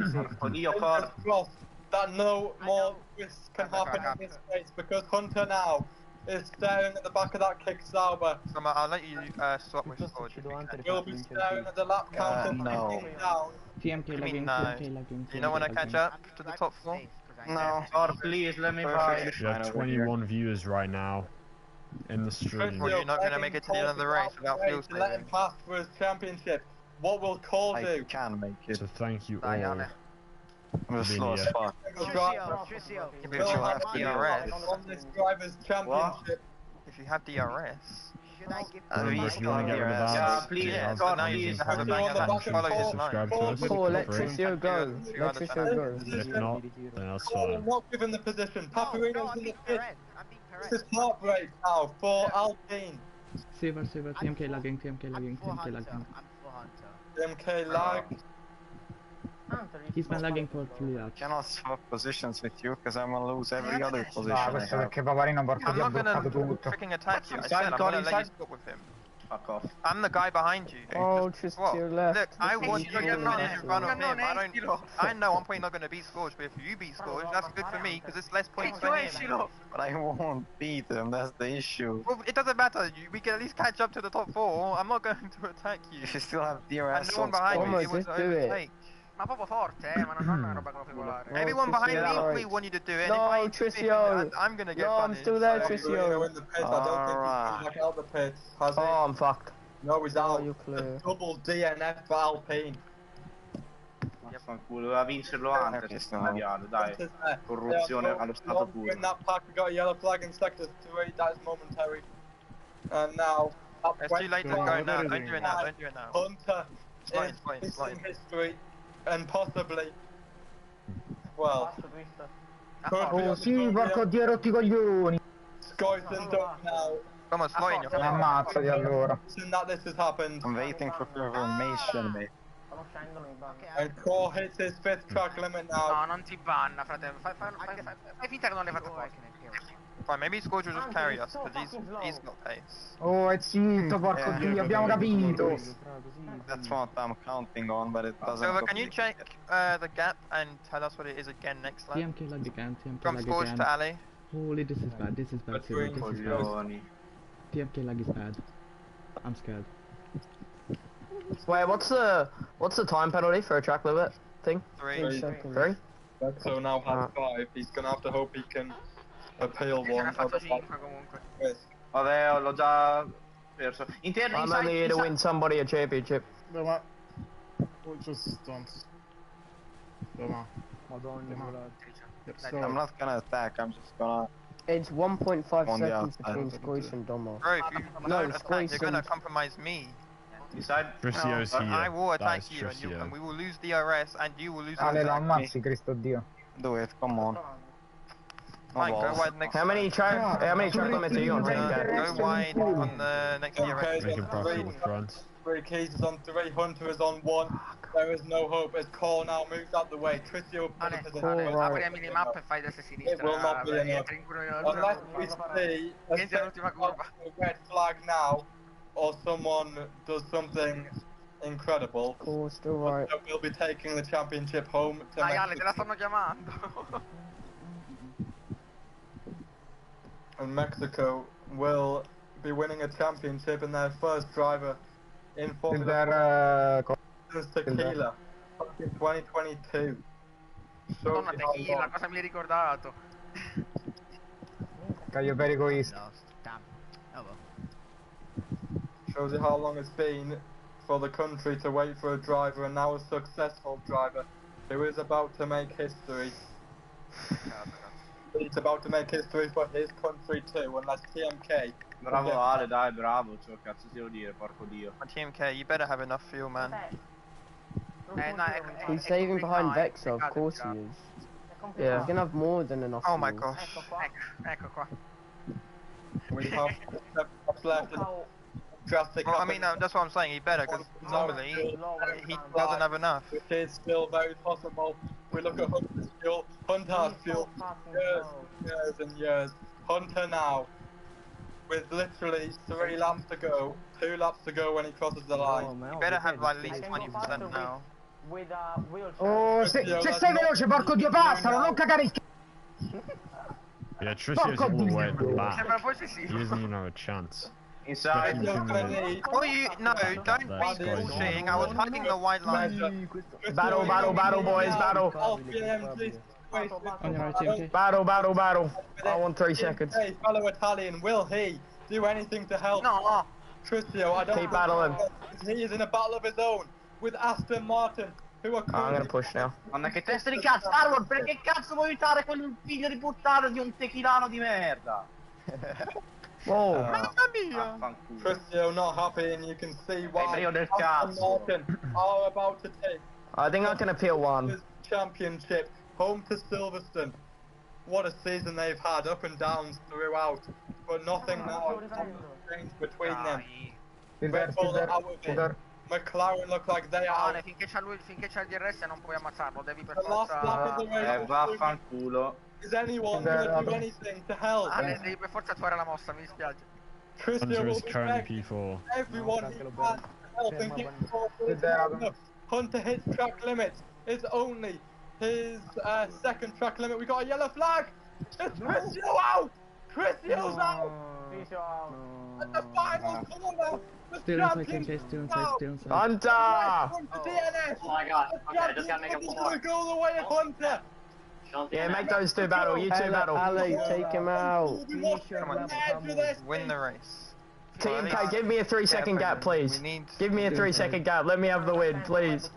S7: Fingers crossed that no more risks can happen in this race because Hunter now is staring at the back of that kick Sauber.
S6: I'll let you swap with Forge.
S7: You'll be staring at the lap counter ticking down.
S10: TMK lagging,
S6: no.
S10: TMK lagging.
S6: You don't want to catch up to the top 4?
S12: No.
S8: Or please, let me buy.
S4: We have 21 viewers right now in the stream.
S6: Well, you're not going to make it to the end of the race without fuel
S7: to let him pass for his championship. What will Cole do?
S12: I can make it.
S4: So thank you all.
S12: I'm slow as fuck.
S6: If you have DRS.
S7: On this driver's championship.
S6: If you have DRS.
S4: Remember, if you want to get rid of that,
S8: Yeah, please,
S6: Yeah,
S8: God,
S6: so now you
S8: please.
S6: need to have a bang and follow his line.
S4: subscribe to us.
S1: Cool, let Tricio go. Let Tricio go.
S4: If not, then that's
S7: Cole
S4: fine.
S7: not given the position. Paperino's in the pit. This is heartbreak now for Alpine.
S10: Saver, TMK lagging, TMK lagging, TMK lagging.
S7: MK lag.
S10: He's been lagging for 3 laps.
S12: Cannot swap positions with you because I'm gonna lose every other
S9: No,
S12: position. I
S9: questo
S12: have.
S9: perché Paperino porca
S6: I'm
S9: ti ha
S6: not gonna
S9: bloccato tutto.
S6: freaking attack you. I said I'm gonna let you stop with him.
S8: Fuck off.
S6: I'm the guy behind you.
S1: Oh,
S6: Just swap.
S1: Tricio left.
S6: Look, I want you to
S1: Tricio
S6: finish
S1: left.
S6: in front of him. I know I'm probably not going to beat Scorch, but if you beat Scorch, that's good for me because it's less points for him.
S12: But I won't beat them, that's the issue.
S6: Well, it doesn't matter. We can at least catch up to the top 4. I'm not going to attack you.
S12: If you still have
S6: And
S12: DRS
S6: no one behind
S1: Almost,
S6: you, it was
S1: just do it.
S6: overtake.
S11: Ma proprio forte, ma non è una roba configurare.
S6: Everyone behind me
S1: Tricio.
S6: equally want you to do it.
S1: No,
S6: if I
S1: Tricio.
S6: I'm going to get
S1: No, I'm
S6: punished.
S1: still there,
S6: so-
S1: Tricio.
S7: In the pit. I don't think he's back out the pit. Has he?
S1: Oh, I'm fucked.
S7: No, he's
S1: Oh,
S7: out.
S1: you're clear.
S7: Double DNF for Alpine.
S8: Vaffanculo, doveva vincerlo Hunter, questo mondiale, dai. Corruzione allo stato puro.
S7: In that pack, we got a yellow flag in sector 3. That is momentary. And now, up
S6: It's too late to go now. Don't do it now. Don't do it now.
S7: Hunter
S6: Fine,
S7: is
S6: fine,
S7: missing
S6: fine.
S7: history and possibly, well,
S9: Oh sì, porco dio, rotti i coglioni.
S7: Scoyson up now.
S6: Come on, slow in your face.
S9: Ammazzati allora.
S7: That this has happened.
S12: I'm waiting for confirmation, mate.
S11: Stanno scendendo in banco.
S7: And Core hits his 5th track limit now.
S13: No, non ti banna, fratello. Fai finta che non l'hai fatto apposta.
S6: Fine, maybe Scorch will just carry us, because he's got pace.
S9: Oh, è zitto, porco Dio, abbiamo capito.
S12: That's what I'm counting on, but it doesn't.
S6: Silver, can you check the gap and tell us what it is again next lap?
S10: TMK lag again, TMK
S6: From
S10: lag
S6: Scorch
S10: again.
S6: to Ali.
S10: Holy, this is bad, Silver, this is bad. TMK lag is bad. I'm scared.
S1: Wait, what's the time penalty for a track limit thing?
S6: 3.
S1: 3?
S7: So now has 5. He's gonna have to hope he can appeal one.
S13: Ha fatto 5 comunque.
S8: Vabbè, l'ho già perso.
S1: I'm only here to win somebody a championship.
S4: Doma. Just don't. Doma.
S12: I'm not gonna attack, I'm just gonna...
S1: It's 1.5
S12: On the
S1: seconds
S12: outside.
S1: between Squeeze and Domo.
S6: Bro, if you don't attack, you're gonna compromise me.
S8: Decide.
S4: Trisio's here.
S6: I will attack
S4: That is
S6: you,
S4: Trisio.
S6: and we will lose DRS, and you will lose
S9: Ale, lo
S6: attack.
S9: ammazzi, Cristo Dio.
S12: Do it, come on.
S6: Fine, go wide next
S1: How many track limits are you on,
S6: go wide on the next DRS.
S4: Making profitable front.
S7: 3 Keys is on 3, Hunter is on 1. There is no hope as Core now moves out the way. Trisio
S13: Ale,
S1: Cool,
S13: apri la minimappa e fai destra e sinistra.
S7: It will not be enough.
S13: Entri in curva
S7: Unless we see a
S13: l'ultima curva.
S7: red flag now, or someone does something incredible,
S1: Cool, still right.
S7: we'll be taking the championship home to
S13: Dai Ale, te la
S7: Mexico.
S13: stanno chiamando.
S7: And Mexico will be winning a championship in their first driver in Formula 1 since Tequila in 2022.
S13: Madonna Tequila, cosa mi hai ricordato?
S9: Caio per egoista.
S2: Damn. Oh well.
S7: Shows you how long it's been for the country to wait for a driver, and now a successful driver who is about to make history. He's about to make history for his country too, unless TMK.
S8: Bravo Ale, dai, bravo, cioè, cazzo ti devo dire, porco Dio.
S6: On TMK, you better have enough fuel, man.
S13: No,
S1: He's saving behind Vexo, of course he is. Yeah. He's gonna have more than enough.
S6: Oh my
S1: fuel.
S6: gosh.
S13: Ecco qua.
S7: We have steps left. Drastic.
S6: Well, I mean, that's what I'm saying, he better, because normally he doesn't have enough.
S7: Which is still very possible. We look at Hunter's fuel. Hunter has fuel. Years and years. Hunter now, with literally 3 laps to go, 2 laps to go when he crosses the line.
S6: You better have at least 20% now.
S9: Oh, se sei veloce, porco Dio, passalo, non cagare il c***o.
S4: Yeah, Trisio's all the way at the back.
S13: Sembra fosse sì.
S4: He doesn't even have a chance.
S8: Inside.
S6: Oh, no, don't be bullshitting. I was hugging the white line.
S1: Battle, boys, battle. Battle. I want 3 seconds.
S7: Hey, fellow Italian, will he do anything to help?
S13: No.
S7: Trisio, I don't
S1: Keep battling.
S7: He is in a battle of his own with Aston Martin, who are
S1: I'm gonna push now.
S8: Madonna che testa di cazzo, Arlor, perché cazzo vuoi aiutare quel figlio di puttana di un tequilano di merda?
S1: Whoa.
S7: Trisio not happy, and you can see why
S8: del
S7: Aston
S8: cazzo.
S7: Martin are about to take
S1: I think I can appeal one.
S7: this championship home to Silverstone. What a season they've had, up and downs throughout, but nothing now changed between them. Red Bull are out of it. McLaren look like they are.
S13: Ale, finché c'ha il DRS non puoi ammazzarlo, devi per
S7: The last lap
S13: forza.
S7: of the race.
S8: Vaffanculo.
S7: Is anyone gonna do anything to help?
S13: Ale, devi per forza attuare la mossa, mi dispiace.
S7: Trisio
S4: Hunter
S7: will
S4: is
S7: be
S4: currently
S7: back.
S4: P4.
S7: Everyone he can to help and get forward. Hunter hits track limits. It's only his second track limit. We got a yellow flag. It's Trisio out. Trisio's out. At the final corner.
S10: Still inside, TMK, still inside.
S1: Hunter!
S7: DNS.
S11: Oh my god. Okay, just gotta make it one more.
S7: Go the way of Hunter.
S1: Yeah, make those 2 battle. You 2 battle. Ali, take him out.
S6: Come on, win the race.
S1: TMK, give me a 3-second gap, please. Give me a 3-second gap. Let me have the win, please.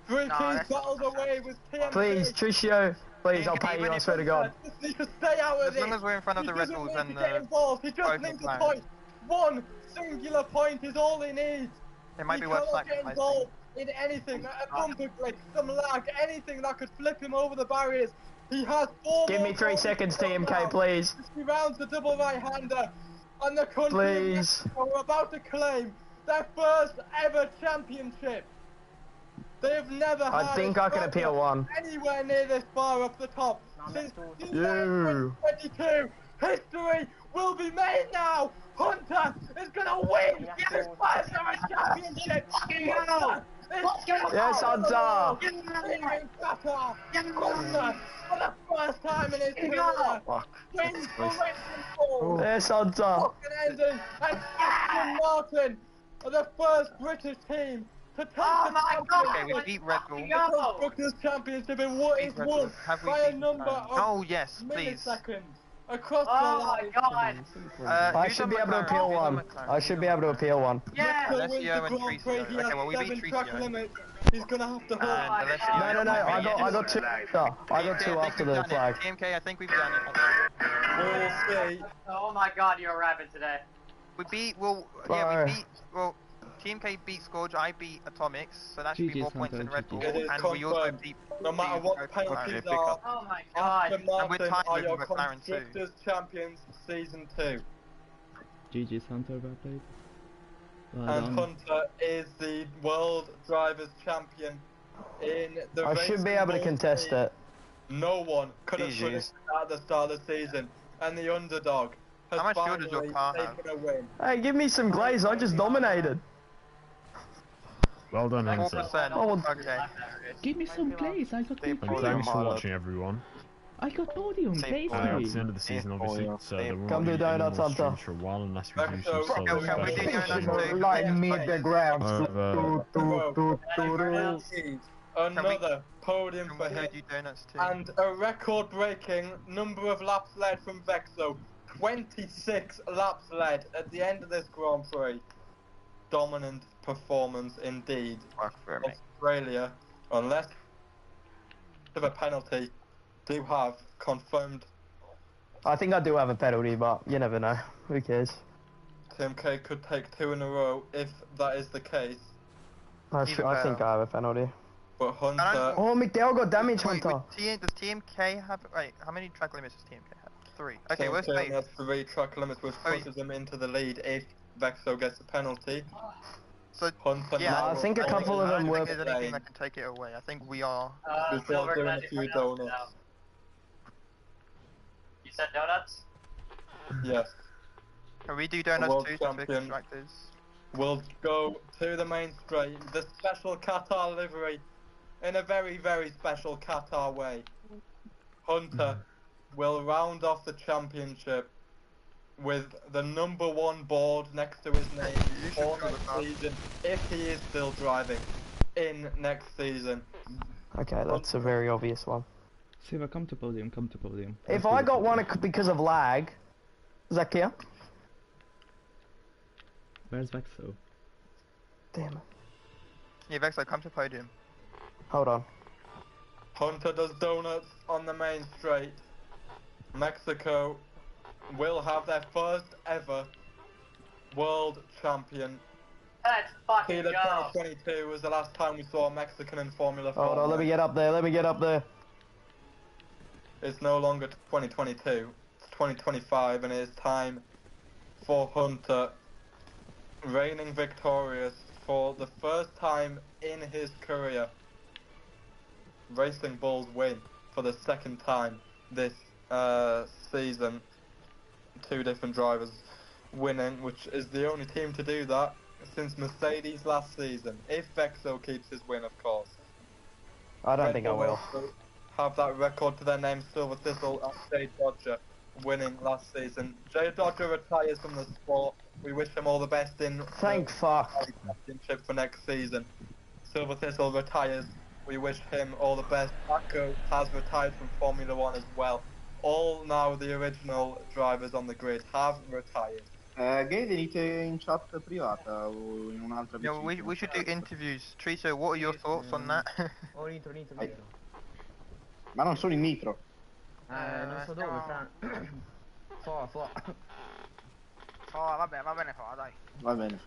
S7: 3 Keys battles away with TMK.
S1: Please, Trisio. Please, I'll pay you, I swear to God.
S7: He just needs to stay out of
S6: As long
S7: it.
S6: as we're in front of
S7: He
S6: the Red
S7: doesn't
S6: Bulls
S7: need
S6: and
S7: to get involved. He just needs a point. One singular point is all he needs.
S6: it might
S7: He
S6: be worth
S7: cannot get
S6: sacrificing.
S7: involved in anything, a bumper break, some lag, anything that could flip him over the barriers. He has 4
S1: Give me 3 seconds, TMK, please.
S7: He rounds the double right-hander, and the country are about to claim their first ever championship. They have never had
S1: I think I can appeal one.
S7: Anywhere near this far up the top since 2022. History will be made now. Hunter is gonna win his first ever championship.
S1: Yes, Hunter.
S7: In Qatar. Hunter, for the first time in his career, wins the racing ball.
S1: Yes, Hunter.
S7: And Aston Martin are the first British team to take the championship.
S6: Okay, we beat Red Bull.
S7: The Constructors' Championship in what is won by a number of
S6: milliseconds
S7: across the line.
S11: Oh my god!
S1: I should be able to appeal one. I should be able to appeal one.
S11: Yeah!
S6: Alessio and Tricio. Okay, well we beat Tricio.
S7: He's gonna have to hold.
S1: No, I got 2. I got 2 after the flag.
S6: TMK, I think we've done it.
S7: We'll see.
S11: Oh my god, you're a rabbit today.
S6: We beat, TMK beat Scourge, I beat Atomics, so that should be more points than Red Bull, and we also beat...
S7: No matter what penalties are,
S11: oh my god.
S7: Aston Martin are your Constructors Champions Season 2.
S10: GG's Hunter, well played.
S7: And Hunter is the World Drivers Champion in the race.
S1: I should be able to contest it.
S7: No one could have predicted at the start of the season, and the underdog has
S6: How much fuel does your car have?
S7: taken a win.
S1: Hey, give me some glaze, I just dominated.
S4: Well done, Hunter.
S6: 4%.
S1: Oh,
S6: okay.
S10: Give me some glaze, I got
S4: And thanks for watching, everyone.
S10: I got podium, glaze
S4: It's the end of the season, obviously, so there won't
S1: Come
S4: be
S1: to donuts,
S4: more
S1: Hunter.
S4: streams for a while unless we do some
S6: Can
S4: solo
S6: we do
S4: specials.
S6: donuts too?
S9: Like mid the ground.
S7: Another podium for him,
S6: do donuts too?
S7: and a record-breaking number of laps led from Vexo. 26 laps led at the end of this Grand Prix. Dominant performance indeed. Australia, unless of a penalty, do have confirmed.
S1: I think I do have a penalty, but you never know. Who cares?
S7: TMK could take 2 in a row if that is the case.
S1: I think I have a penalty.
S7: But Hunter...
S1: Oh, McDowell got damage, Hunter.
S6: Does TMK have... Wait, how many track limits does TMK have? 3. Okay, where's
S7: TMK has 3 track limits, which pushes him into the lead if Vexo gets a penalty.
S6: So,
S7: Hunter
S1: I think a couple of them were...
S6: I don't think there's anything that can take it away. I think we are...
S7: We're still doing a few donuts.
S11: You said donuts?
S7: Yes.
S6: Can we do donuts too to extractors?
S7: We'll go to the main straight, the special Qatar livery, in a very, very special Qatar way. Hunter will round off the championship with the number 1 board next to his name for next season, if he is still driving in next season.
S1: Okay, that's a very obvious one.
S10: Siva, come to podium, come to podium.
S1: If I got one because of lag, is that clear?
S10: Where's Vexo?
S1: Damn it.
S6: Yeah, Vexo, come to podium.
S1: Hold on.
S7: Hunter does donuts on the main straight. Mexico will have their first ever world champion.
S11: Let's fucking go!
S7: 2022 was the last time we saw a Mexican in Formula 4.
S1: Hold on, let me get up there,
S7: It's no longer 2022, it's 2025, and it is time for Hunter, reigning victorious for the first time in his career. Racing Bulls win for the 2nd time this season. 2 different drivers winning, which is the only team to do that since Mercedes last season. If Vexo keeps his win, of course.
S1: I don't think I will.
S7: Have that record to their name, Silver Thistle and Jay Dodger winning last season. Jay Dodger retires from the sport. We wish him all the best in
S1: Thank fuck.
S7: Championship for next season. Silver Thistle retires. We wish him all the best. Paco has retired from Formula 1 as well. All now the original drivers on the grid have retired.
S8: Gay, venite in chat privata o in un'altra
S6: Yeah, we should do interviews. Trito, what are your thoughts on that?
S3: Oh, nitro.
S8: Ma non solo in nitro.
S3: Non so dove, Fran. Fo.
S13: Oh, va bene, dai.
S8: Va bene,